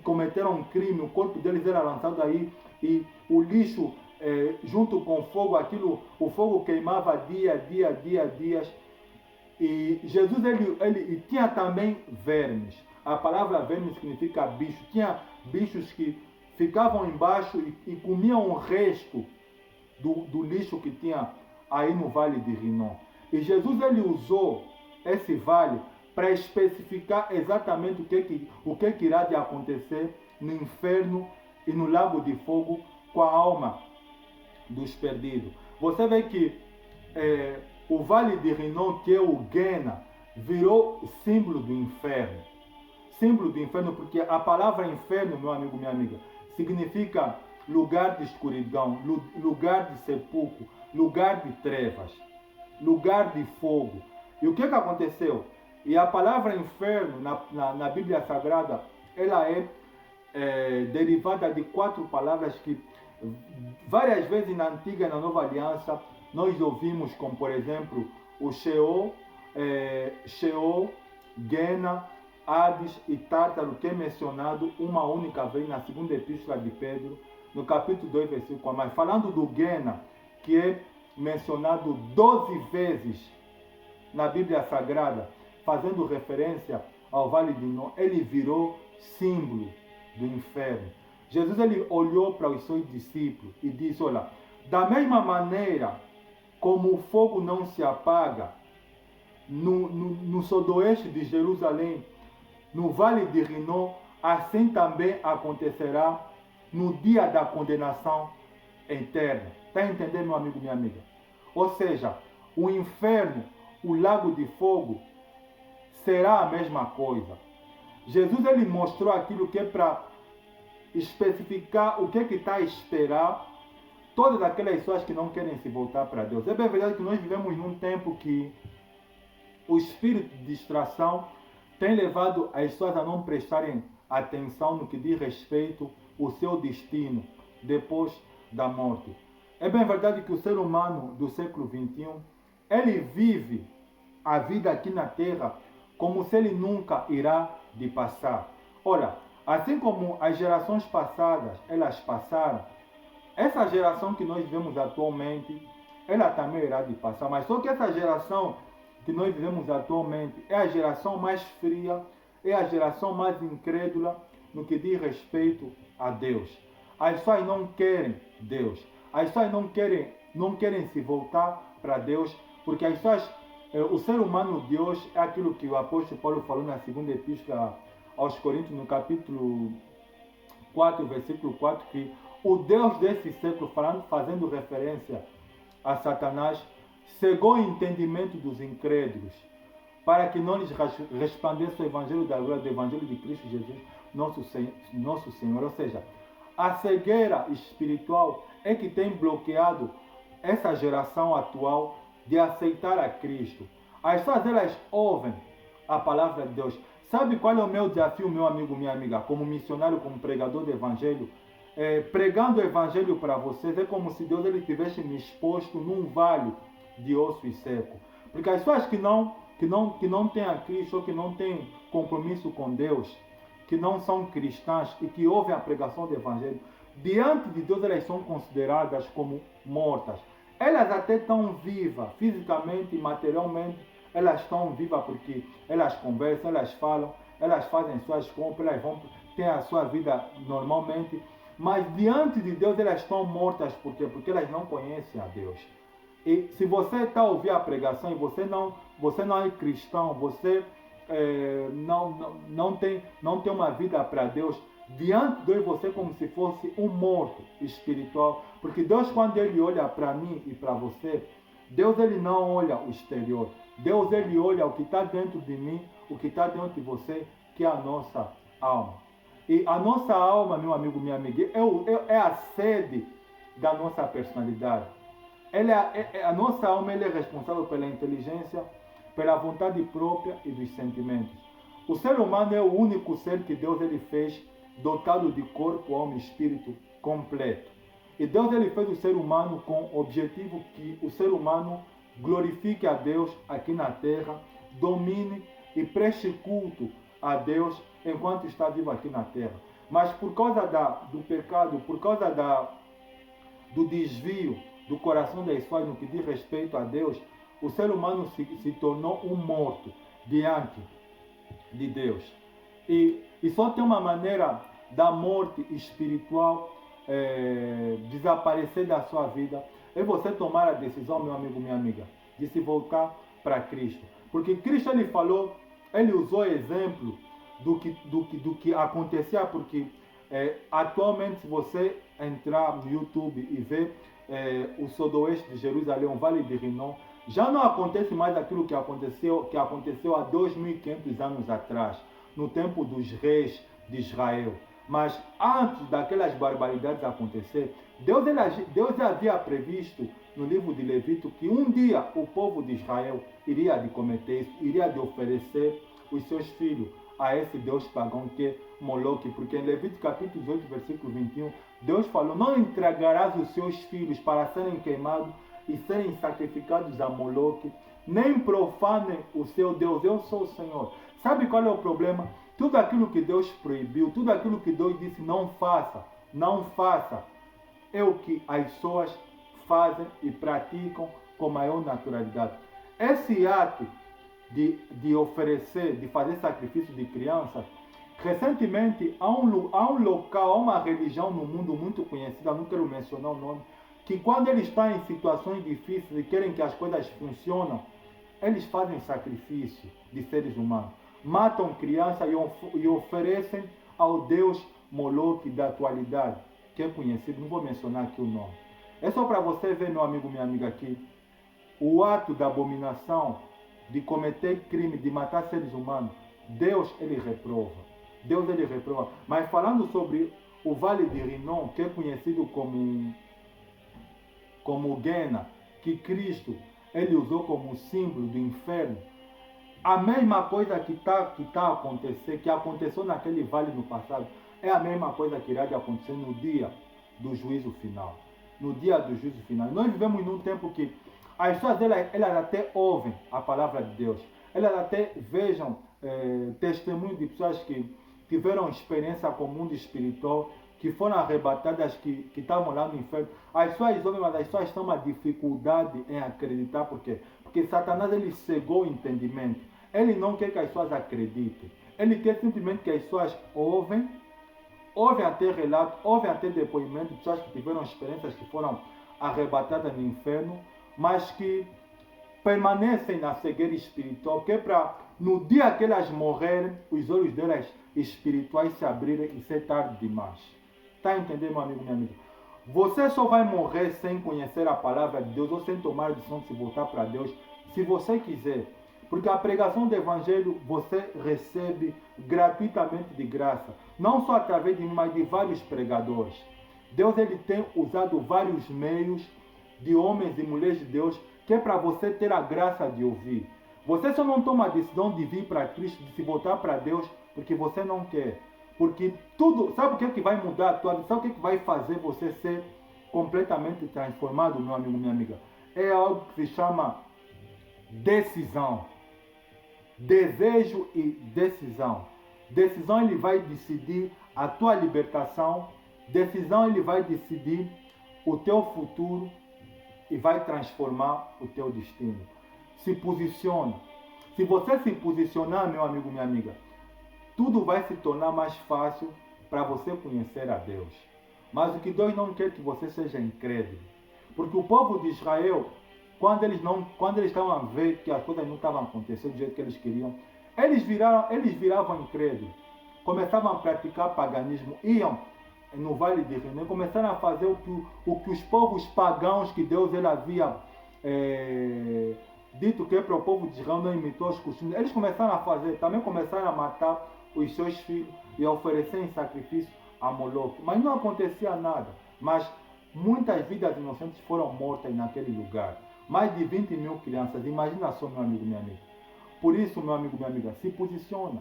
S1: cometeram um crime. O corpo deles era lançado aí, e o lixo junto com o fogo, o fogo queimava dias. E Jesus ele tinha também vermes. A palavra verme significa bicho. Tinha bichos que ficavam embaixo e comiam o resto do lixo que tinha aí no Vale de Rinom. E Jesus ele usou esse vale para especificar exatamente o que irá de acontecer no inferno e no lago de fogo com a alma dos perdidos. Você vê que o vale de Rinom, que é o Guena, virou símbolo do inferno. Símbolo do inferno, porque a palavra inferno, meu amigo, minha amiga, significa lugar de escuridão, lugar de sepulcro, lugar de trevas, lugar de fogo. E o que aconteceu? E a palavra inferno na Bíblia Sagrada, ela é derivada de 4 palavras que várias vezes na Antiga e na Nova Aliança nós ouvimos, como por exemplo o Sheol, Guena, Hades e Tártaro, que é mencionado uma única vez na segunda epístola de Pedro, no capítulo 2, versículo 4. Mas falando do Guena, que é mencionado 12 vezes na Bíblia Sagrada, fazendo referência ao Vale de Nó, ele virou símbolo do inferno. Jesus ele olhou para os seus discípulos e disse: olha, da mesma maneira como o fogo não se apaga no sudoeste de Jerusalém, no Vale de Rinom, assim também acontecerá no dia da condenação eterna. Está entendendo, meu amigo, minha amiga? Ou seja, o inferno, o lago de fogo, será a mesma coisa. Jesus ele mostrou aquilo que é para especificar o que está a esperar todas aquelas pessoas que não querem se voltar para Deus. É bem verdade que nós vivemos num tempo que o espírito de distração tem levado as pessoas a não prestarem atenção no que diz respeito ao seu destino depois da morte. É bem verdade que o ser humano do século XXI, ele vive a vida aqui na Terra como se ele nunca irá de passar. Olha, assim como as gerações passadas, elas passaram, essa geração que nós vivemos atualmente, ela também irá de passar. Mas só que essa geração que nós vivemos atualmente é a geração mais fria, é a geração mais incrédula no que diz respeito a Deus. As pessoas não querem Deus. As pessoas não querem se voltar para Deus, porque as pessoas, o ser humano de hoje é aquilo que o apóstolo Paulo falou na segunda epístola aos Coríntios, no capítulo 4, versículo 4, que o Deus desse século, fazendo referência a Satanás, cegou o entendimento dos incrédulos, para que não lhes resplandeça o evangelho da glória, do evangelho de Cristo Jesus, nosso Senhor. Ou seja, a cegueira espiritual é que tem bloqueado essa geração atual de aceitar a Cristo. As pessoas, elas ouvem a palavra de Deus. Sabe qual é o meu desafio, meu amigo, minha amiga, como missionário, como pregador do evangelho? Pregando o evangelho para vocês é como se Deus ele tivesse me exposto num vale de ossos secos. Porque as pessoas que não têm a Cristo, ou que não têm compromisso com Deus, que não são cristãs e que ouvem a pregação do evangelho, diante de Deus elas são consideradas como mortas. Elas até estão vivas, fisicamente e materialmente, elas estão vivas porque elas conversam, elas falam, elas fazem suas compras, elas vão ter a sua vida normalmente, mas diante de Deus elas estão mortas. Por quê? Porque elas não conhecem a Deus. E se você está a ouvir a pregação e você não é cristão, você não tem uma vida para Deus, diante de Deus você é como se fosse um morto espiritual. Porque Deus, quando ele olha para mim e para você, Deus ele não olha o exterior. Deus ele olha o que está dentro de mim, o que está dentro de você, que é a nossa alma. E a nossa alma, meu amigo, minha amiga, é a sede da nossa personalidade. A nossa alma é responsável pela inteligência, pela vontade própria e dos sentimentos. O ser humano é o único ser que Deus ele fez dotado de corpo, alma e espírito completo. E Deus ele fez o ser humano com o objetivo que o ser humano glorifique a Deus aqui na terra, domine e preste culto a Deus enquanto está vivo aqui na terra. Mas por causa do pecado, por causa do desvio do coração das pessoas no que diz respeito a Deus, o ser humano se tornou um morto diante de Deus. E só tem uma maneira da morte espiritual desaparecer da sua vida, é você tomar a decisão, meu amigo, minha amiga, de se voltar para Cristo. Porque Cristo ele falou, ele usou exemplo do que acontecia, porque atualmente se você entrar no YouTube e ver o sudoeste de Jerusalém, o Vale de Rinom, Já não acontece mais aquilo que aconteceu há 2.500 anos atrás, no tempo dos reis de Israel. Mas antes daquelas barbaridades acontecer, Deus havia previsto no livro de Levítico que um dia o povo de Israel iria de cometer isso, iria de oferecer os seus filhos a esse Deus pagão que é Moloque, porque em Levítico capítulo 18, versículo 21, Deus falou: não entregarás os seus filhos para serem queimados e serem sacrificados a Moloque, nem profanem o seu Deus, eu sou o Senhor. Sabe qual é o problema? Tudo aquilo que Deus proibiu, tudo aquilo que Deus disse não faça, não faça, é o que as pessoas fazem e praticam com maior naturalidade. Esse ato de oferecer, de fazer sacrifício de crianças, recentemente há um local, há uma religião no mundo muito conhecida, não quero mencionar o nome, que quando eles estão em situações difíceis e querem que as coisas funcionem, eles fazem sacrifício de seres humanos. Matam crianças e oferecem ao Deus Moloque da atualidade, que é conhecido, não vou mencionar aqui o nome. É só para você ver, meu amigo, minha amiga, aqui, o ato da abominação, de cometer crime, de matar seres humanos, Deus, ele reprova. Deus, ele reprova. Mas falando sobre o Vale de Rinom, que é conhecido como Guena, que Cristo, ele usou como símbolo do inferno, a mesma coisa que acontecendo, que aconteceu naquele vale no passado, é a mesma coisa que irá de acontecer no dia do juízo final. No dia do juízo final. Nós vivemos num tempo que as pessoas elas até ouvem a palavra de Deus. Elas até vejam testemunhos de pessoas que tiveram experiência com o mundo espiritual, que foram arrebatadas, que estavam lá no inferno. As pessoas ouvem, mas as pessoas têm uma dificuldade em acreditar. Por quê? Porque Satanás, ele cegou o entendimento. Ele não quer que as pessoas acreditem. Ele quer simplesmente que as pessoas ouvem até relatos, ouvem até depoimentos de pessoas que tiveram experiências, que foram arrebatadas no inferno, mas que permanecem na cegueira espiritual, que é para, no dia que elas morrerem, os olhos delas espirituais se abrirem e ser tarde demais. Está entendendo, meu amigo, minha amiga? Você só vai morrer sem conhecer a palavra de Deus ou sem tomar a decisão de se voltar para Deus, se você quiser. Porque a pregação do Evangelho você recebe gratuitamente de graça. Não só através de mim, mas de vários pregadores. Deus, ele tem usado vários meios de homens e mulheres de Deus, que é para você ter a graça de ouvir. Você só não toma a decisão de vir para Cristo, de se voltar para Deus, porque você não quer. Porque tudo, sabe o que é que vai mudar a tua vida? Sabe o que é que vai fazer você ser completamente transformado, meu amigo, minha amiga? É algo que se chama decisão. Desejo e decisão. Decisão, ele vai decidir a tua libertação. Decisão, ele vai decidir o teu futuro e vai transformar o teu destino. Se posicione. Se você se posicionar, meu amigo, minha amiga, tudo vai se tornar mais fácil para você conhecer a Deus. Mas o que Deus não quer é que você seja incrédulo. Porque o povo de Israel, quando eles estavam a ver que as coisas não estavam acontecendo do jeito que eles queriam, eles viravam incrédulos. Começavam a praticar paganismo, iam no Vale de Rinom, começaram a fazer o que os povos pagãos que Deus ele havia dito que é para o povo de Israel não imitou os costumes. Eles começaram a fazer, também começaram a matar os seus filhos e a oferecer em sacrifício a Moloque. Mas não acontecia nada. Mas muitas vidas inocentes foram mortas naquele lugar. Mais de 20 mil crianças. Imagina só, meu amigo, minha amiga. Por isso, meu amigo, minha amiga, se posiciona.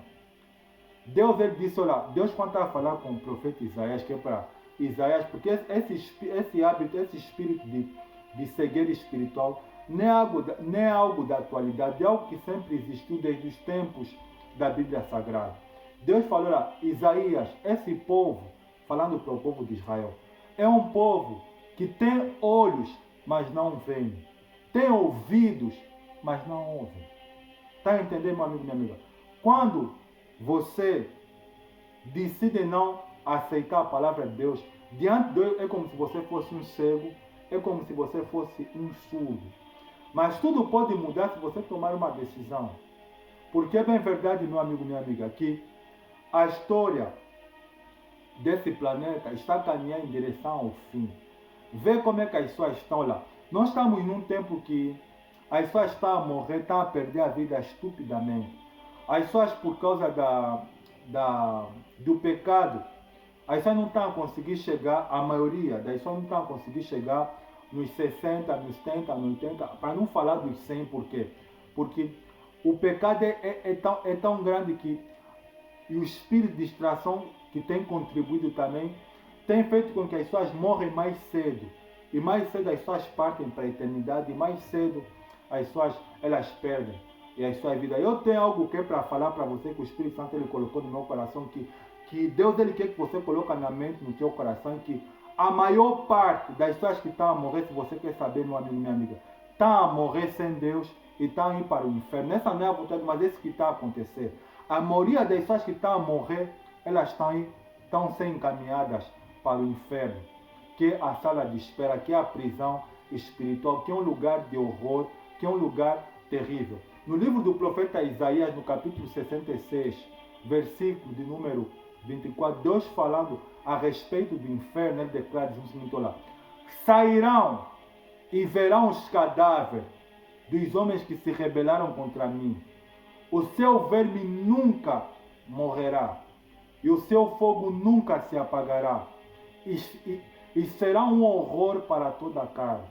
S1: Deus, ele disse, olha, Deus quando estava a falar com o profeta Isaías, que é para Isaías, porque esse hábito, esse espírito de cegueira espiritual, não é algo da atualidade, é algo que sempre existiu desde os tempos da Bíblia Sagrada. Deus falou, olha, Isaías, esse povo, falando para o povo de Israel, é um povo que tem olhos, mas não veem. Tem ouvidos, mas não ouvem. Está entendendo, meu amigo, minha amiga? Quando você decide não aceitar a palavra de Deus, diante de Deus é como se você fosse um cego, é como se você fosse um surdo. Mas tudo pode mudar se você tomar uma decisão. Porque é bem verdade, meu amigo, minha amiga, que a história desse planeta está caminhando em direção ao fim. Vê como é que as pessoas estão lá. Nós estamos num tempo que As pessoas estão a morrer, estão a perder a vida estupidamente. As pessoas, por causa do pecado, as pessoas não estão a conseguir chegar, a maioria das pessoas não estão a conseguir chegar nos 60, nos 70, nos 80, para não falar dos 100, por quê? Porque o pecado é tão grande que e o espírito de distração que tem contribuído também tem feito com que as pessoas morrem mais cedo. E mais cedo as pessoas partem para a eternidade e mais cedo as pessoas elas perdem e a sua vida. Eu tenho algo que é para falar para você que o Espírito Santo ele colocou no meu coração, que Deus ele quer que você coloque na mente, no teu coração, que a maior parte das pessoas que estão a morrer, se você quer saber, meu amigo, minha amiga, estão a morrer sem Deus e estão a ir para o inferno. Essa não é a vontade, mas é isso que está a acontecer. A maioria das pessoas que estão a morrer, elas estão sendo encaminhadas para o inferno, que é a sala de espera, que é a prisão espiritual, que é um lugar de horror, que é um lugar terrível. No livro do profeta Isaías, no capítulo 66, versículo de número 24, Deus falando a respeito do inferno, ele declara, diz o seguinte lá: sairão e verão os cadáveres dos homens que se rebelaram contra mim. O seu verme nunca morrerá, e o seu fogo nunca se apagará, e será um horror para toda a carne.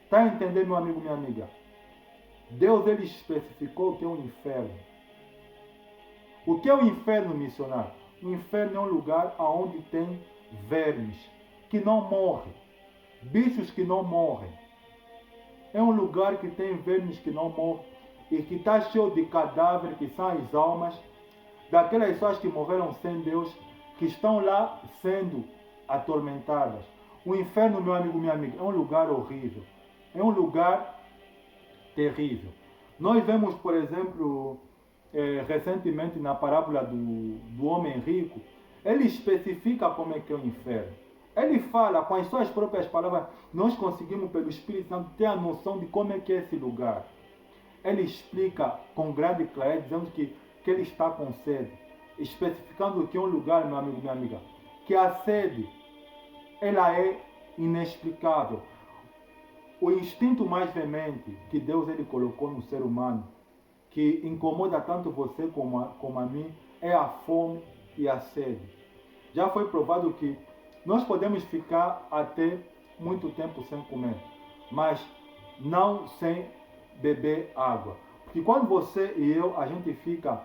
S1: Está entendendo, meu amigo, minha amiga? Deus ele especificou o que é o inferno. O que é o inferno, missionário? O inferno é um lugar onde tem vermes que não morrem, bichos que não morrem. É um lugar que tem vermes que não morrem e que está cheio de cadáveres, que são as almas daquelas pessoas que morreram sem Deus, que estão lá sendo atormentadas. O inferno, meu amigo, minha amiga, é um lugar horrível. É um lugar terrível. Nós vemos, por exemplo, recentemente na parábola do homem rico, ele especifica como é que é o inferno. Ele fala com as suas próprias palavras, nós conseguimos pelo Espírito Santo ter a noção de como é que é esse lugar. Ele explica com grande clareza, dizendo que ele está com sede, especificando que é um lugar, meu amigo, minha amiga, que a sede, ela é inexplicável. O instinto mais veemente que Deus ele colocou no ser humano, que incomoda tanto você como a mim, é a fome e a sede. Já foi provado que nós podemos ficar até muito tempo sem comer, mas não sem beber água. Porque quando você e eu, a gente fica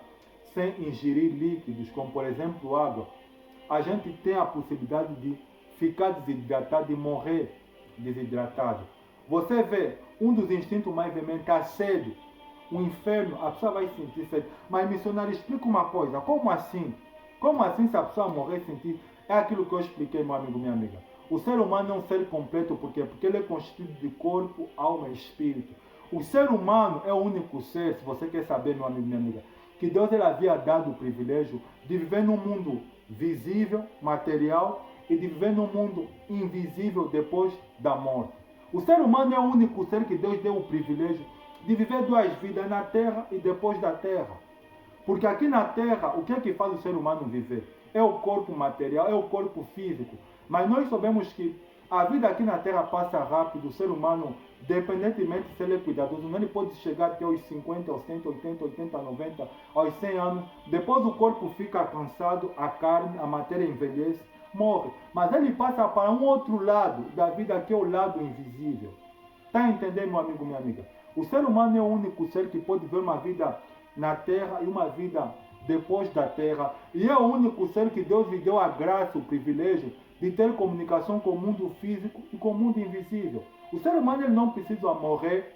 S1: sem ingerir líquidos, como por exemplo água, a gente tem a possibilidade de ficar desidratado e morrer desidratado. Você vê, um dos instintos mais veementes, a sede, o inferno, a pessoa vai sentir sede. Mas, missionário, explica uma coisa, como assim? Como assim se a pessoa morrer e sentir? É aquilo que eu expliquei, meu amigo, minha amiga. O ser humano é um ser completo, por quê? Porque ele é constituído de corpo, alma e espírito. O ser humano é o único ser, se você quer saber, meu amigo, minha amiga, que Deus ele havia dado o privilégio de viver num mundo visível, material, e de viver num mundo invisível depois da morte. O ser humano é o único ser que Deus deu o privilégio de viver duas vidas, na terra e depois da terra. Porque aqui na terra, o que é que faz o ser humano viver? É o corpo material, é o corpo físico. Mas nós sabemos que a vida aqui na terra passa rápido. O ser humano, independentemente se ele é cuidadoso, ele pode chegar até os 50, aos 100, 80, 80, 90, aos 100 anos. Depois o corpo fica cansado, a carne, a matéria envelhece, morre. Mas ele passa para um outro lado da vida, que é o lado invisível. Está entendendo, meu amigo, minha amiga? O ser humano é o único ser que pode ver uma vida na terra e uma vida depois da terra. E é o único ser que Deus lhe deu a graça, o privilégio de ter comunicação com o mundo físico e com o mundo invisível. O ser humano ele não precisa morrer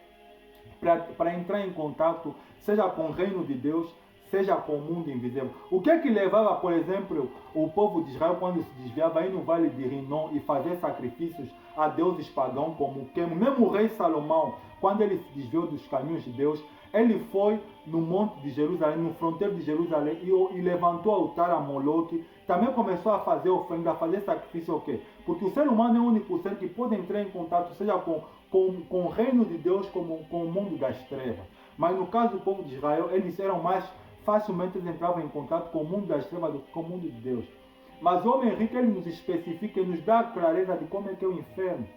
S1: para entrar em contato, seja com o reino de Deus, seja com o mundo invisível. O que é que levava, por exemplo, o povo de Israel, quando se desviava, a ir no vale de Rinom e fazer sacrifícios a deuses pagãos como Quemo? Mesmo o rei Salomão, quando ele se desviou dos caminhos de Deus, ele foi no monte de Jerusalém, no fronteiro de Jerusalém, e levantou o altar a Moloque. Também começou a fazer ofrenda, a fazer sacrifício, o quê? Porque o ser humano é o único ser que pode entrar em contato, seja com o reino de Deus, como com o mundo das trevas. Mas no caso do povo de Israel, eles eram mais facilmente, eles entravam em contato com o mundo das trevas do que com o mundo de Deus. Mas o homem rico, ele nos especifica e nos dá a clareza de como é que é o inferno.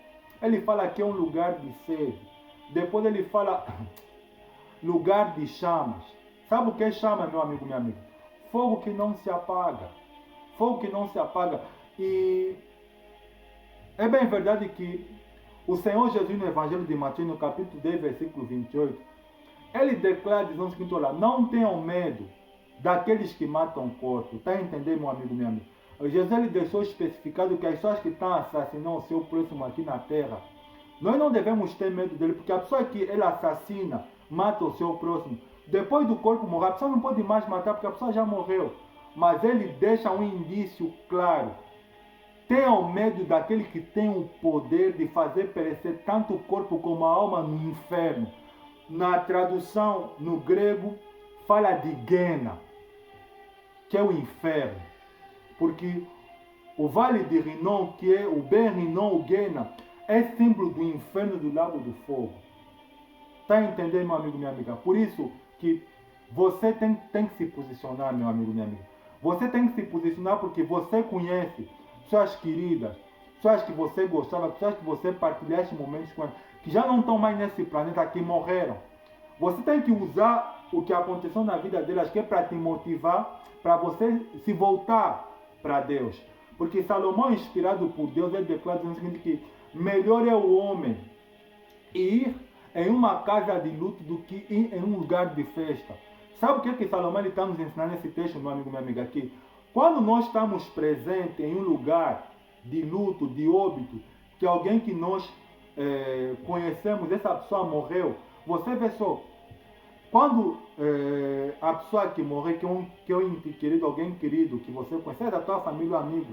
S1: Ele fala que é um lugar de sede. Depois ele fala lugar de chamas. Sabe o que é chama, meu amigo, minha amiga? Fogo que não se apaga. Fogo que não se apaga. E é bem verdade que o Senhor Jesus no Evangelho de Mateus, no capítulo 10, versículo 28, ele declara, dizendo o seguinte, olha, não tenham medo daqueles que matam o corpo. Está a entender, meu amigo, minha amiga? Jesus ele deixou especificado que as pessoas que estão assassinando o seu próximo aqui na terra, nós não devemos ter medo dele, porque a pessoa que ele assassina, mata o seu próximo, depois do corpo morrer, a pessoa não pode mais matar porque a pessoa já morreu. Mas ele deixa um indício claro. Tenham medo daquele que tem o poder de fazer perecer tanto o corpo como a alma no inferno. Na tradução, no grego, fala de Guena, que é o inferno. Porque o Vale de Rinom, que é o Ben Rinom, o Guena, é símbolo do inferno do Lago do Fogo. Está entendendo, meu amigo, minha amiga? Por isso que você tem que se posicionar, meu amigo, minha amiga. Você tem que se posicionar porque você conhece pessoas queridas, pessoas que você gostava, pessoas que você partilhaste momentos com elas, que já não estão mais nesse planeta, que morreram. Você tem que usar o que aconteceu na vida delas, que é para te motivar, para você se voltar para Deus. Porque Salomão, inspirado por Deus, ele declara o seguinte, que melhor é o homem ir em uma casa de luto do que ir em um lugar de festa. Sabe o que Salomão está nos ensinando nesse texto, meu amigo, minha amiga, aqui? Quando nós estamos presentes em um lugar de luto, de óbito, que alguém que nós conhecemos, essa pessoa morreu, você vê só, quando a pessoa que morreu, que é um ente querido, alguém querido, que você conhece, é da tua família ou amigo,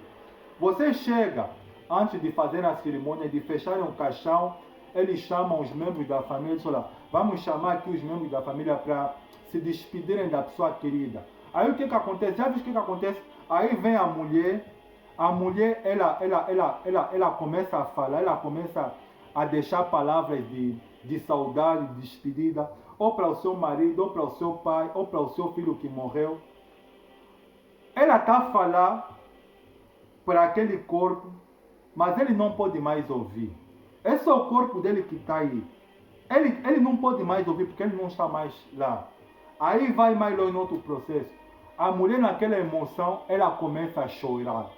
S1: você chega, antes de fazer a cerimônia, de fechar um caixão, eles chamam os membros da família, eles falam, vamos chamar aqui os membros da família para se despedirem da pessoa querida. Aí o que acontece? Já viu o que acontece? Aí vem a mulher ela começa a falar, ela começa a deixar palavras de saudade, de despedida, ou para o seu marido, ou para o seu pai, ou para o seu filho que morreu. Ela está a falar para aquele corpo, mas ele não pode mais ouvir. É só o corpo dele que está aí. Ele não pode mais ouvir porque ele não está mais lá. Aí vai mais longe no outro processo. A mulher naquela emoção, ela começa a chorar.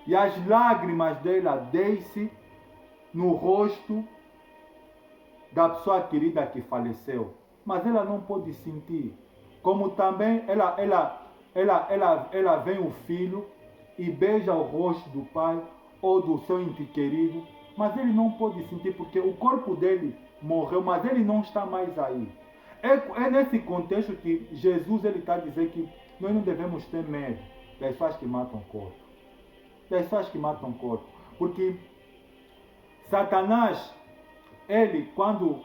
S1: E as lágrimas dela descem no rosto da pessoa querida que faleceu. Mas ela não pode sentir. Como também ela vê o filho e beija o rosto do pai ou do seu ente querido. Mas ele não pode sentir porque o corpo dele morreu, mas ele não está mais aí. É nesse contexto que Jesus está a dizer que nós não devemos ter medo das pessoas que matam o corpo. Das pessoas que matam o corpo. Porque Satanás, ele, quando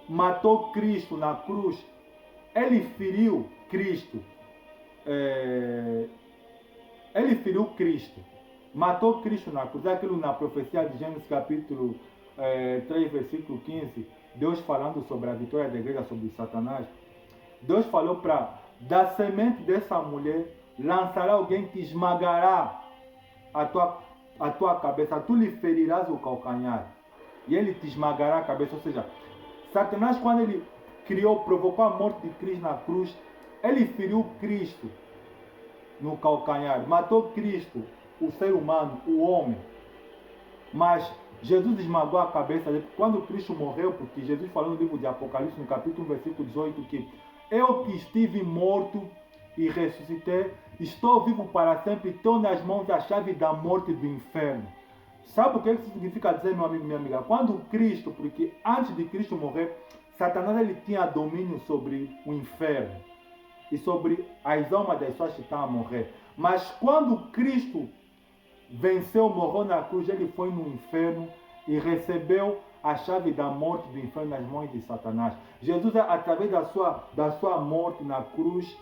S1: matou Cristo na cruz, ele feriu Cristo. Ele feriu Cristo. Matou Cristo na cruz. Aquilo na profecia de Gênesis capítulo 3, versículo 15. Deus falando sobre a vitória da igreja sobre Satanás. Deus falou para, da semente dessa mulher, lançará alguém que esmagará a tua cabeça. Tu lhe ferirás o calcanhar. E ele te esmagará a cabeça. Ou seja, Satanás, quando ele provocou a morte de Cristo na cruz, ele feriu Cristo no calcanhar. Matou Cristo, o ser humano, o homem. Mas Jesus esmagou a cabeça dele. Quando Cristo morreu, porque Jesus falou no livro de Apocalipse, no capítulo 1, versículo 18, que eu que estive morto e ressuscitei, estou vivo para sempre, tenho nas mãos a chave da morte e do inferno. Sabe o que isso significa dizer, meu amigo, minha amiga? Quando Cristo, porque antes de Cristo morrer, Satanás ele tinha domínio sobre o inferno e sobre as almas das pessoas que estão a morrer. Mas quando Cristo venceu, morreu na cruz, ele foi no inferno e recebeu a chave da morte do inferno nas mãos de Satanás. Jesus, através da sua morte na cruz,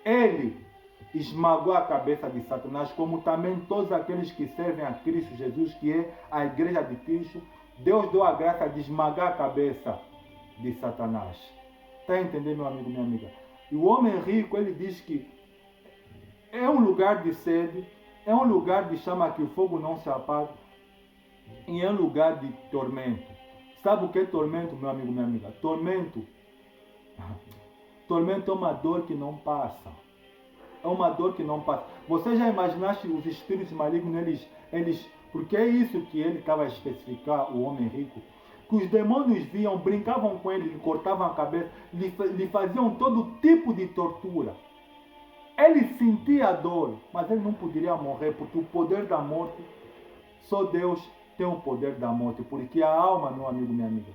S1: ele esmagou a cabeça de Satanás, como também todos aqueles que servem a Cristo Jesus, que é a igreja de Cristo. Deus deu a graça de esmagar a cabeça de Satanás. Está entendendo, meu amigo, minha amiga? E o homem rico, ele diz que é um lugar de sede, é um lugar de chama que o fogo não se apaga, e é um lugar de tormento. Sabe o que é tormento, meu amigo, minha amiga? Tormento é uma dor que não passa. É uma dor que não passa. Você já imaginaste os espíritos malignos, porque é isso que ele estava a especificar, o homem rico, que os demônios viam, brincavam com ele, lhe cortavam a cabeça, lhe faziam todo tipo de tortura. Ele sentia a dor, mas ele não poderia morrer, porque o poder da morte, só Deus tem o poder da morte, porque a alma, meu amigo, minha amiga,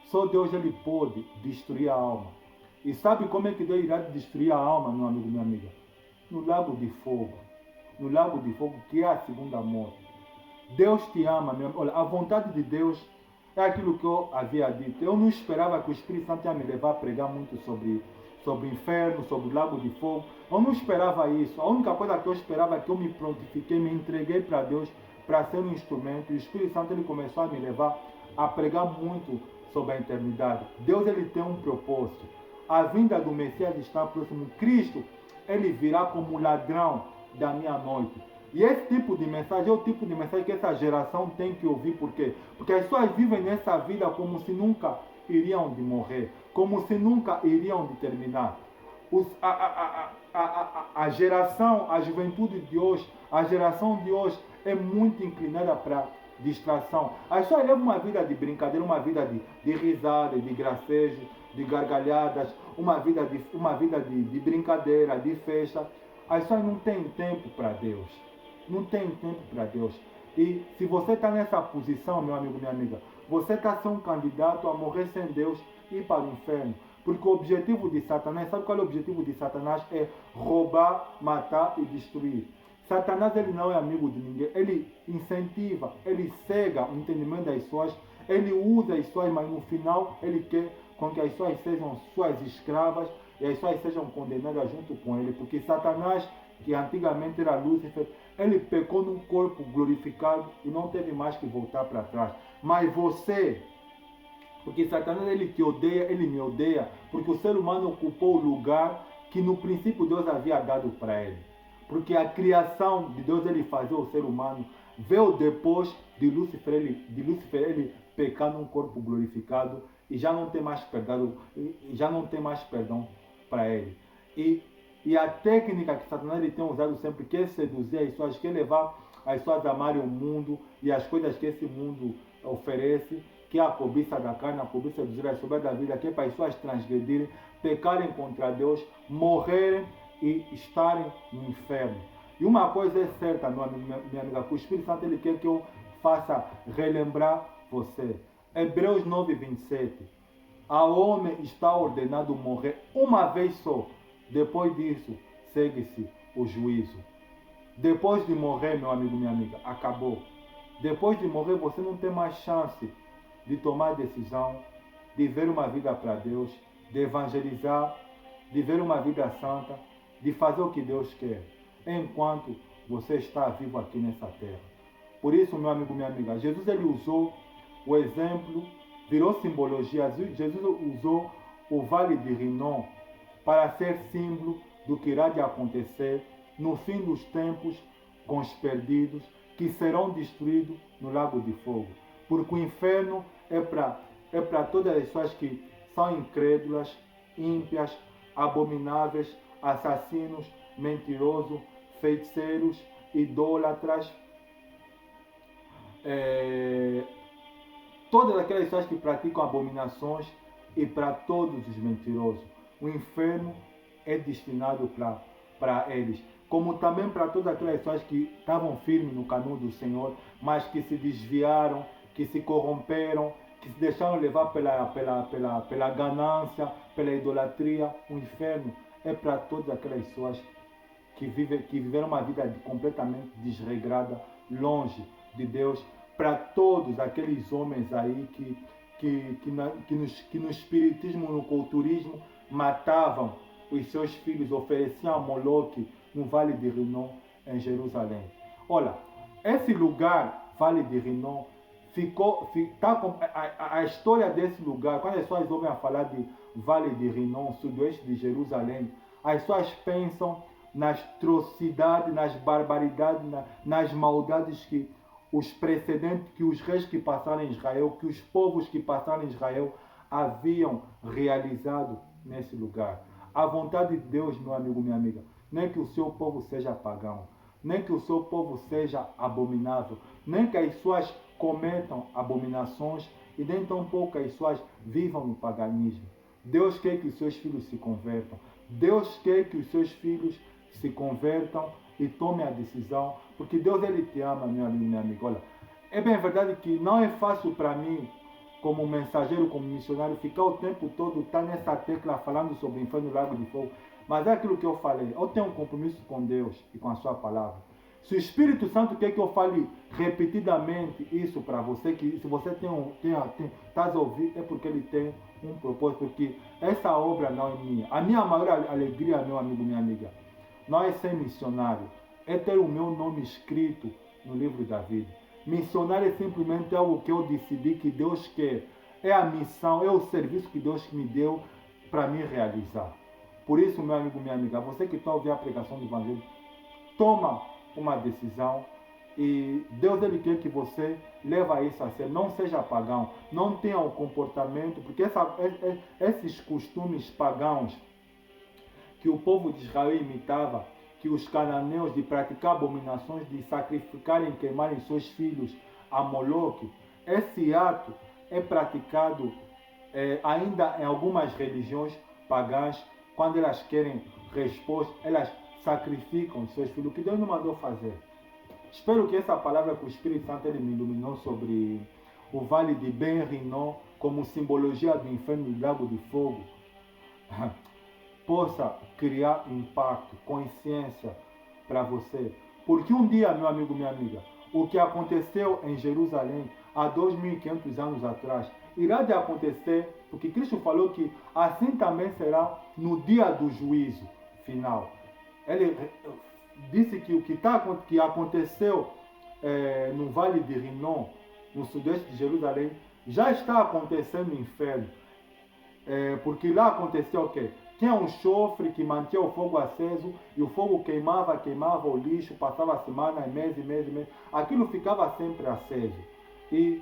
S1: só Deus ele pode destruir a alma. E sabe como é que Deus irá destruir a alma, meu amigo, minha amiga? No lago de fogo. No lago de fogo, que é a segunda morte. Deus te ama, meu amigo. Olha, a vontade de Deus é aquilo que eu havia dito. Eu não esperava que o Espírito Santo ia me levar a pregar muito sobre o inferno, sobre o lago de fogo. Eu não esperava isso. A única coisa que eu esperava é que eu me prontifiquei, me entreguei para Deus, para ser um instrumento. E o Espírito Santo ele começou a me levar a pregar muito sobre a eternidade. Deus ele tem um propósito. A vinda do Messias está próximo. Cristo, ele virá como ladrão da meia-noite. E esse tipo de mensagem é o tipo de mensagem que essa geração tem que ouvir. Por quê? Porque as pessoas vivem nessa vida como se nunca iriam de morrer, como se nunca iriam de terminar. A geração, a juventude de hoje, a geração de hoje é muito inclinada para distração. As pessoas levam uma vida de brincadeira, uma vida de risada, de gracejo, de gargalhadas, uma vida de brincadeira, de festa. As pessoas não têm tempo para Deus. Não tem tempo para Deus. E se você está nessa posição, meu amigo, minha amiga, você está sendo um candidato a morrer sem Deus e ir para o inferno. Porque o objetivo de Satanás, sabe qual é o objetivo de Satanás? É roubar, matar e destruir. Satanás ele não é amigo de ninguém. Ele incentiva, ele cega o entendimento das pessoas, ele usa as pessoas, mas no final ele quer com que as pessoas sejam suas escravas e as pessoas sejam condenadas junto com ele. Porque Satanás, que antigamente era Lúcifer, ele pecou num corpo glorificado e não teve mais que voltar para trás. Mas você, porque Satanás ele te odeia, ele me odeia, porque o ser humano ocupou o lugar que no princípio Deus havia dado para ele. Porque a criação de Deus ele fazia o ser humano, veio depois de Lúcifer ele pecar num corpo glorificado e já não tem mais perdão para ele. E a técnica que Satanás ele tem usado sempre, que é seduzir as pessoas, quer levar as pessoas a amarem o mundo e as coisas que esse mundo oferece, que é a cobiça da carne, a cobiça dos ressober da vida, que é para as pessoas transgredirem, pecarem contra Deus, morrerem e estarem no inferno. E uma coisa é certa, minha amiga, que o Espírito Santo ele quer que eu faça relembrar você. Hebreus 9:27. Ao homem está ordenado morrer uma vez só. Depois disso, segue-se o juízo. Depois de morrer, meu amigo, minha amiga, acabou. Depois de morrer, você não tem mais chance de tomar decisão, de ver uma vida para Deus, de evangelizar, de ver uma vida santa, de fazer o que Deus quer, enquanto você está vivo aqui nessa terra. Por isso, meu amigo, minha amiga, Jesus ele usou o exemplo, virou simbologia. Jesus usou o Vale de Rinom para ser símbolo do que irá de acontecer no fim dos tempos com os perdidos que serão destruídos no lago de fogo. Porque o inferno é para todas as pessoas que são incrédulas, ímpias, abomináveis, assassinos, mentirosos, feiticeiros, idólatras, todas aquelas pessoas que praticam abominações e para todos os mentirosos. O inferno é destinado para eles, como também para todas aquelas pessoas que estavam firmes no caminho do Senhor, mas que se desviaram, que se corromperam, que se deixaram levar pela ganância, pela idolatria. O inferno é para todas aquelas pessoas que viveram uma vida completamente desregrada, longe de Deus, para todos aqueles homens aí que no espiritismo, no culturismo, matavam os seus filhos, ofereciam a Moloque no Vale de Rinom, em Jerusalém. Olha, esse lugar, Vale de Rinom, a história desse lugar, quando as pessoas ouvem a falar de Vale de Rinom, sudoeste de Jerusalém, as pessoas pensam nas atrocidades, nas barbaridades, nas maldades que os precedentes que os reis que passaram em Israel, que os povos que passaram em Israel haviam realizado nesse lugar. A vontade de Deus, meu amigo, minha amiga, nem que o seu povo seja pagão, nem que o seu povo seja abominável, nem que as suas cometam abominações e nem tampouco as suas vivam no paganismo. Deus quer que os seus filhos se convertam. Deus quer que os seus filhos se convertam e tomem a decisão, porque Deus, Ele te ama, meu amigo, minha amiga. Olha, é bem verdade que não é fácil para mim, como mensageiro, como missionário, ficar o tempo todo, estar nessa tecla falando sobre o inferno do lago de fogo. Mas é aquilo que eu falei, eu tenho um compromisso com Deus e com a sua palavra. Se o Espírito Santo quer que eu fale repetidamente isso para você, que se você está a ouvir, é porque Ele tem um propósito, porque essa obra não é minha. A minha maior alegria, meu amigo, minha amiga, não é ser missionário, é ter o meu nome escrito no livro da vida. Missionário é simplesmente algo que eu decidi que Deus quer. É a missão, é o serviço que Deus me deu para me realizar. Por isso, meu amigo, minha amiga, você que está a ouvir a pregação do Evangelho, toma uma decisão e Deus, Ele quer que você leve isso a sério. Não seja pagão, não tenha um comportamento, porque esses costumes pagãos que o povo de Israel imitava, que os cananeus, de praticar abominações, de sacrificarem e queimarem seus filhos a Moloque, esse ato é praticado ainda em algumas religiões pagãs. Quando elas querem resposta, elas sacrificam seus filhos, o que Deus não mandou fazer. Espero que essa palavra que o Espírito Santo ele me iluminou sobre o vale de Ben-Rinon, como simbologia do inferno do lago de fogo, possa criar impacto, consciência para você. Porque um dia, meu amigo, minha amiga, o que aconteceu em Jerusalém há 2.500 anos atrás, irá de acontecer, porque Cristo falou que assim também será no dia do juízo final. Ele disse que o que aconteceu no Vale de Rinom, no sudeste de Jerusalém, já está acontecendo no inferno. Porque lá aconteceu o quê? Tinha um chofre que mantinha o fogo aceso e o fogo queimava o lixo, passava semanas, meses. Aquilo ficava sempre aceso. E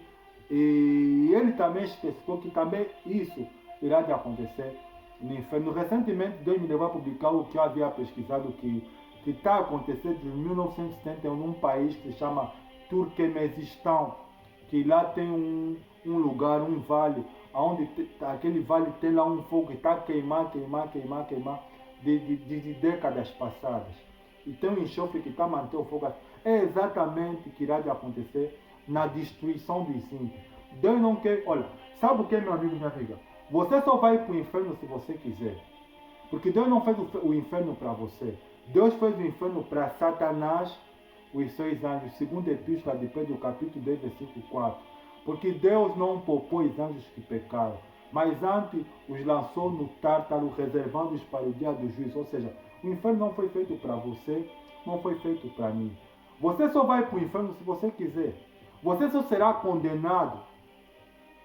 S1: ele também especificou que também isso irá de acontecer no inferno. Recentemente, Deus me levou a publicar o que eu havia pesquisado, que está acontecendo em 1971 num país que se chama Turquemenistão, que lá tem um lugar, um vale, onde aquele vale tem lá um fogo que está queimar de décadas passadas. E tem um enxofre que está mantendo o fogo. É exatamente o que irá de acontecer na destruição dos ímpios. Deus não quer. Olha, sabe o que, meu amigo, minha amiga? Você só vai para o inferno se você quiser. Porque Deus não fez o inferno para você. Deus fez o inferno para Satanás, os seus anjos. Segunda epístola de Pedro, capítulo 10, versículo 4. Porque Deus não poupou os anjos que pecaram, mas antes os lançou no tártaro, reservando-os para o dia do juízo. Ou seja, o inferno não foi feito para você, não foi feito para mim. Você só vai para o inferno se você quiser. Você só será condenado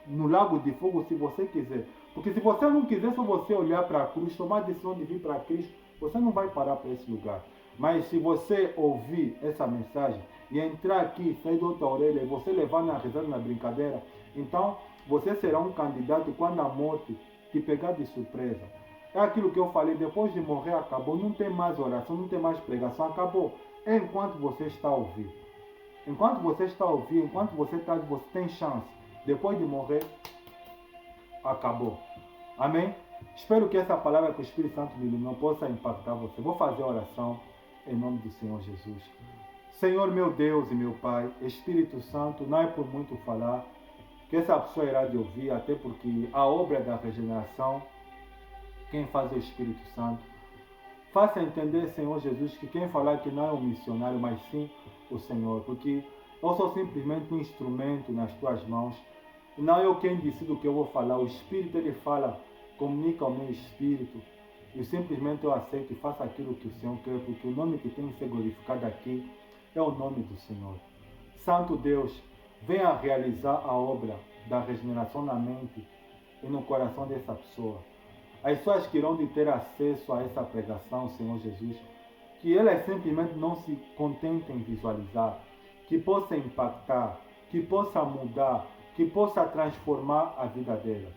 S1: no lago de fogo se você quiser. Porque se você não quiser, só você olhar para a cruz, tomar a decisão de vir para Cristo, você não vai parar para esse lugar. Mas se você ouvir essa mensagem e entrar aqui, sair da outra orelha e você levar na risada, na brincadeira, então você será um candidato quando a morte te pegar de surpresa. É aquilo que eu falei, depois de morrer acabou, não tem mais oração, não tem mais pregação, acabou. É enquanto você está a ouvir. Enquanto você está a ouvir, enquanto você tem chance. Depois de morrer, acabou. Amém? Espero que essa palavra que o Espírito Santo me iluminou possa impactar você. Vou fazer a oração em nome do Senhor Jesus. Senhor meu Deus e meu Pai, Espírito Santo, não é por muito falar que essa pessoa irá de ouvir, até porque a obra da regeneração, quem faz é o Espírito Santo. Faça entender, Senhor Jesus, que quem falar que não é um missionário, mas sim o Senhor, porque eu sou simplesmente um instrumento nas tuas mãos. E não eu quem decido o que eu vou falar. O Espírito, ele fala, comunica ao meu espírito. E simplesmente eu aceito e faço aquilo que o Senhor quer, porque o nome que tem que ser glorificado aqui é o nome do Senhor. Santo Deus, venha realizar a obra da regeneração na mente e no coração dessa pessoa. As pessoas que irão de ter acesso a essa pregação, Senhor Jesus, que elas simplesmente não se contentem em visualizar, que possa impactar, que possa mudar, que possa transformar a vida dela.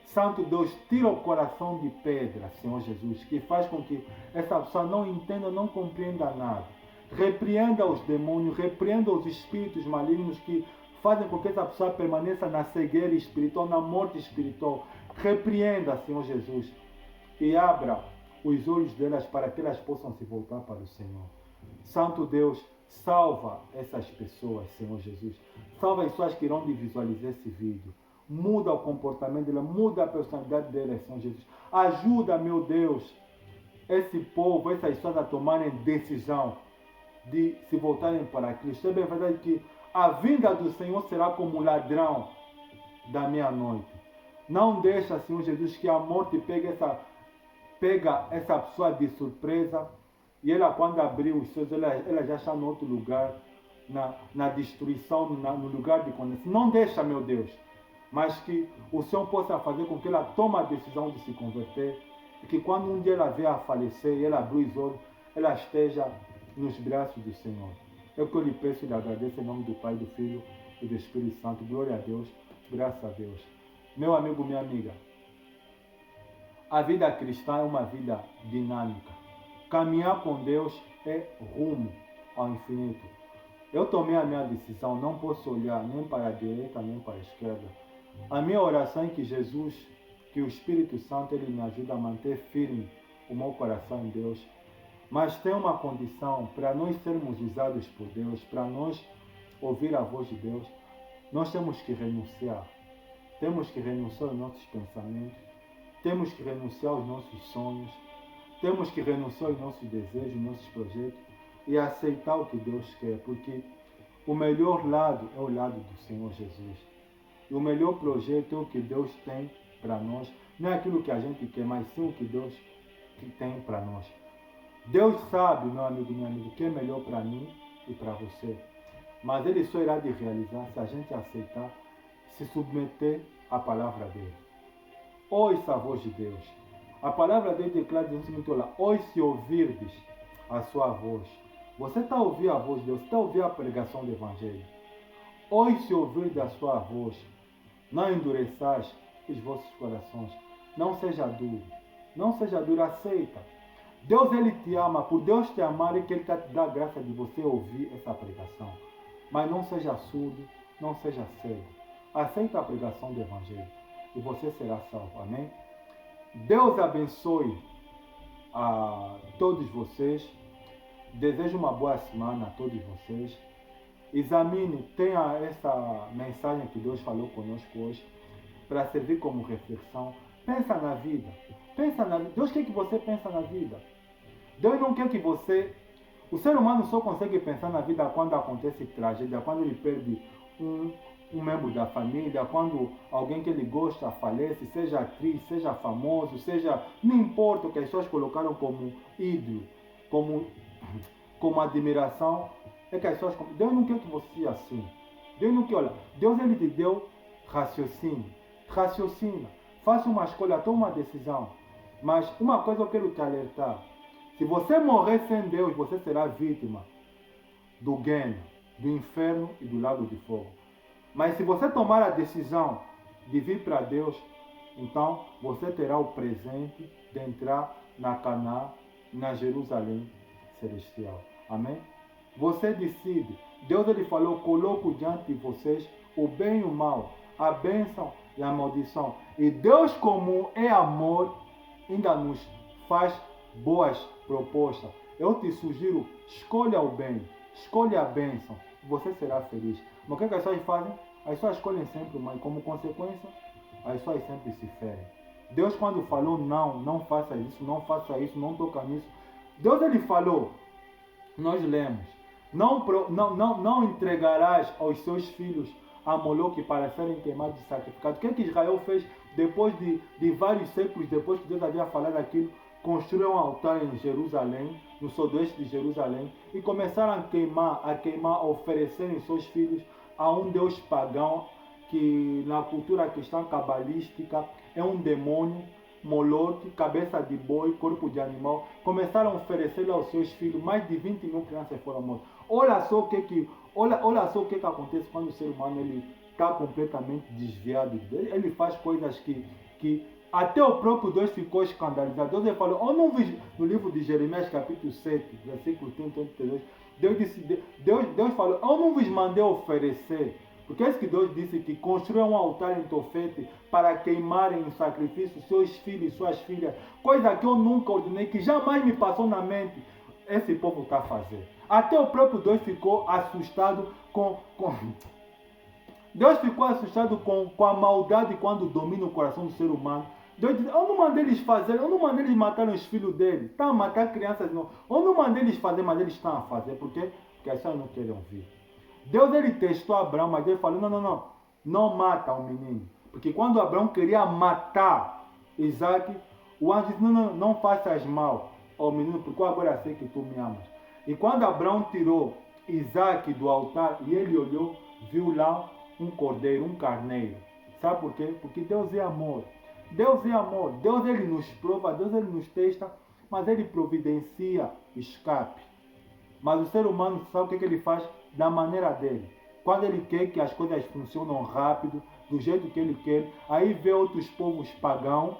S1: Santo Deus, tira o coração de pedra, Senhor Jesus, que faz com que essa pessoa não entenda, não compreenda nada. Repreenda os demônios, repreenda os espíritos malignos que fazem com que essa pessoa permaneça na cegueira espiritual, na morte espiritual. Repreenda, Senhor Jesus, e abra os olhos delas para que elas possam se voltar para o Senhor. Santo Deus, salva essas pessoas, Senhor Jesus. Salva as pessoas que irão visualizar esse vídeo. Muda o comportamento dela, muda a personalidade dela, Senhor Jesus. Ajuda, meu Deus, esse povo, essas pessoas a tomarem decisão de se voltarem para Cristo. É bem verdade que a vinda do Senhor será como ladrão da meia-noite. Não deixa, Senhor Jesus, que a morte pega essa pessoa de surpresa e ela, quando abrir os seus, ela já está em outro lugar, na destruição, no lugar de condenação. Não deixa, meu Deus, mas que o Senhor possa fazer com que ela tome a decisão de se converter e que quando um dia ela vier a falecer e ela abrir os olhos, ela esteja nos braços do Senhor. É o que eu lhe peço e lhe agradeço em nome do Pai, do Filho e do Espírito Santo. Glória a Deus, graças a Deus. Meu amigo, minha amiga, a vida cristã é uma vida dinâmica. Caminhar com Deus é rumo ao infinito. Eu tomei a minha decisão, não posso olhar nem para a direita nem para a esquerda. A minha oração é que Jesus, que o Espírito Santo, ele me ajude a manter firme o meu coração em Deus. Mas tem uma condição para nós sermos usados por Deus, para nós ouvir a voz de Deus, nós temos que renunciar. Temos que renunciar aos nossos pensamentos, temos que renunciar aos nossos sonhos, temos que renunciar aos nossos desejos, aos nossos projetos e aceitar o que Deus quer, porque o melhor lado é o lado do Senhor Jesus. E o melhor projeto é o que Deus tem para nós, não é aquilo que a gente quer, mas sim o que Deus tem para nós. Deus sabe, meu amigo, minha amiga, o que é melhor para mim e para você. Mas Ele só irá de realizar se a gente aceitar, se submeter à palavra dEle. Ouça a voz de Deus. A palavra dEle declara no seguinte: olha, hoje se ouvirdes a sua voz. Você está a ouvir a voz de Deus, está a ouvir a pregação do Evangelho. Hoje se ouvirdes a sua voz, não endureçais os vossos corações. Não seja duro. Não seja duro, aceita. Deus, Ele te ama. Por Deus te amar é que Ele está te dando a graça de você ouvir essa pregação. Mas não seja surdo, não seja cego. Aceita a pregação do Evangelho e você será salvo. Amém? Deus abençoe a todos vocês. Desejo uma boa semana a todos vocês. Examine, tenha essa mensagem que Deus falou conosco hoje para servir como reflexão. Pensa na vida. Pensa na vida. Deus quer que você pense na vida. Deus não quer que você... O ser humano só consegue pensar na vida quando acontece tragédia, quando ele perde um membro da família, quando alguém que ele gosta falece, seja atriz, seja famoso, seja... Não importa o que as pessoas colocaram como ídolo, como admiração, é que as pessoas... Deus não quer que você seja assim. Deus não quer, olha, Deus, Ele te deu raciocínio. Raciocina. Faça uma escolha, tome uma decisão. Mas uma coisa eu quero te alertar. Se você morrer sem Deus, você será vítima do Guênio, do inferno e do lago de fogo. Mas se você tomar a decisão de vir para Deus, então você terá o presente de entrar na Canaã, na Jerusalém celestial. Amém? Você decide. Deus, Ele falou: coloco diante de vocês o bem e o mal, a bênção e a maldição. E Deus, como é amor, ainda nos faz boas propostas. Eu te sugiro, escolha o bem, escolha a bênção, você será feliz. Mas o que as pessoas fazem? As pessoas escolhem sempre o mal, e como consequência, as pessoas sempre se ferem. Deus, quando falou não, não faça isso, não toca nisso. Deus, Ele falou, nós lemos, não entregarás aos seus filhos a Moloque para serem queimados e sacrificados. O que Israel fez depois de vários séculos, depois que Deus havia falado aquilo? Construíram um altar em Jerusalém, no sudoeste de Jerusalém, e começaram a queimar, a oferecerem seus filhos a um Deus pagão, que na cultura cristã cabalística é um demônio, Moloque, cabeça de boi, corpo de animal, começaram a oferecer aos seus filhos. Mais de 20 mil crianças foram mortas. Olha só olha só o que acontece quando o ser humano ele está completamente desviado. Ele faz coisas que até o próprio Deus ficou escandalizado. Deus falou, eu não vi no livro de Jeremias capítulo 7, versículo 30 e 32, Deus falou, eu não vos mandei oferecer. Porque é isso que Deus disse, que construam um altar em Tofete para queimarem em sacrifício seus filhos e suas filhas. Coisa que eu nunca ordenei, que jamais me passou na mente. Esse povo está a fazer. Até o próprio Deus ficou assustado Deus ficou assustado com a maldade quando domina o coração do ser humano. Deus disse, eu não mandei eles fazer, eu não mandei eles matar os filhos deles. Estão a matar crianças, não. Eu não mandei eles fazer, mas eles estão a fazer. Por quê? Porque as pessoas não querem ouvir. Deus ele testou Abraão, mas Deus falou, não mata o menino. Porque quando Abraão queria matar Isaac, o anjo disse, não faças mal ao menino, porque eu agora sei que tu me amas. E quando Abraão tirou Isaac do altar, e ele olhou, viu lá um cordeiro, um carneiro. Sabe por quê? Porque Deus é amor. Deus é amor. Deus ele nos prova, Deus ele nos testa, mas ele providencia escape. Mas o ser humano sabe o que ele faz? Da maneira dele. Quando ele quer que as coisas funcionem rápido, do jeito que ele quer, aí vê outros povos pagãos,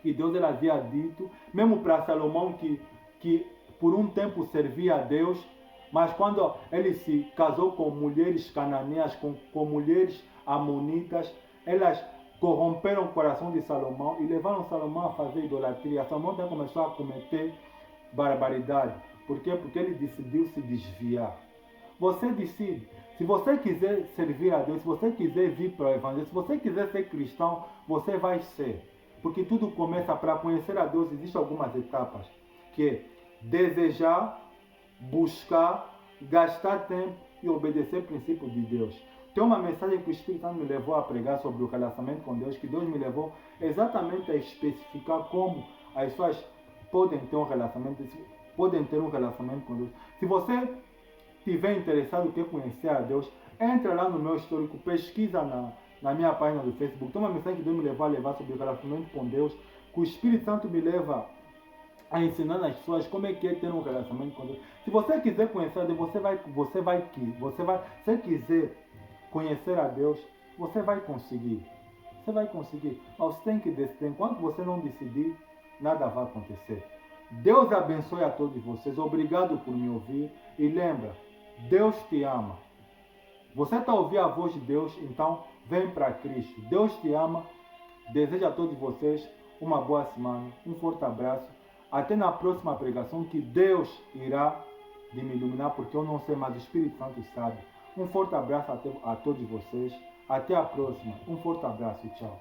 S1: que Deus ele havia dito, mesmo para Salomão que por um tempo servia a Deus, mas quando ele se casou com mulheres cananeias, com mulheres amonitas, elas corromperam o coração de Salomão e levaram Salomão a fazer idolatria. Salomão então começou a cometer barbaridade. Por quê? Porque ele decidiu se desviar. Você decide. Se você quiser servir a Deus, se você quiser vir para o Evangelho, se você quiser ser cristão, você vai ser. Porque tudo começa, para conhecer a Deus, existem algumas etapas. Que é desejar, buscar, gastar tempo e obedecer o princípio de Deus. Tem uma mensagem que o Espírito Santo me levou a pregar sobre o relacionamento com Deus, que Deus me levou exatamente a especificar como as pessoas podem ter um relacionamento com Deus. Se você estiver interessado em quer conhecer a Deus, entra lá no meu histórico, pesquisa na minha página do Facebook. Tem uma mensagem que Deus me levou a levar sobre o relacionamento com Deus, que o Espírito Santo me leva a ensinar as pessoas como é que é ter um relacionamento com Deus. Se você quiser conhecer a Deus, se quiser conhecer a Deus, você vai conseguir. Você vai conseguir. Mas você tem que decidir. Enquanto você não decidir, nada vai acontecer. Deus abençoe a todos vocês. Obrigado por me ouvir. E lembra, Deus te ama. Você está ouvindo a voz de Deus, então vem para Cristo. Deus te ama. Desejo a todos vocês uma boa semana. Um forte abraço. Até na próxima pregação, que Deus irá de me iluminar, porque eu não sei, mas o Espírito Santo sabe. Um forte abraço a todos vocês. Até a próxima. Um forte abraço. Tchau.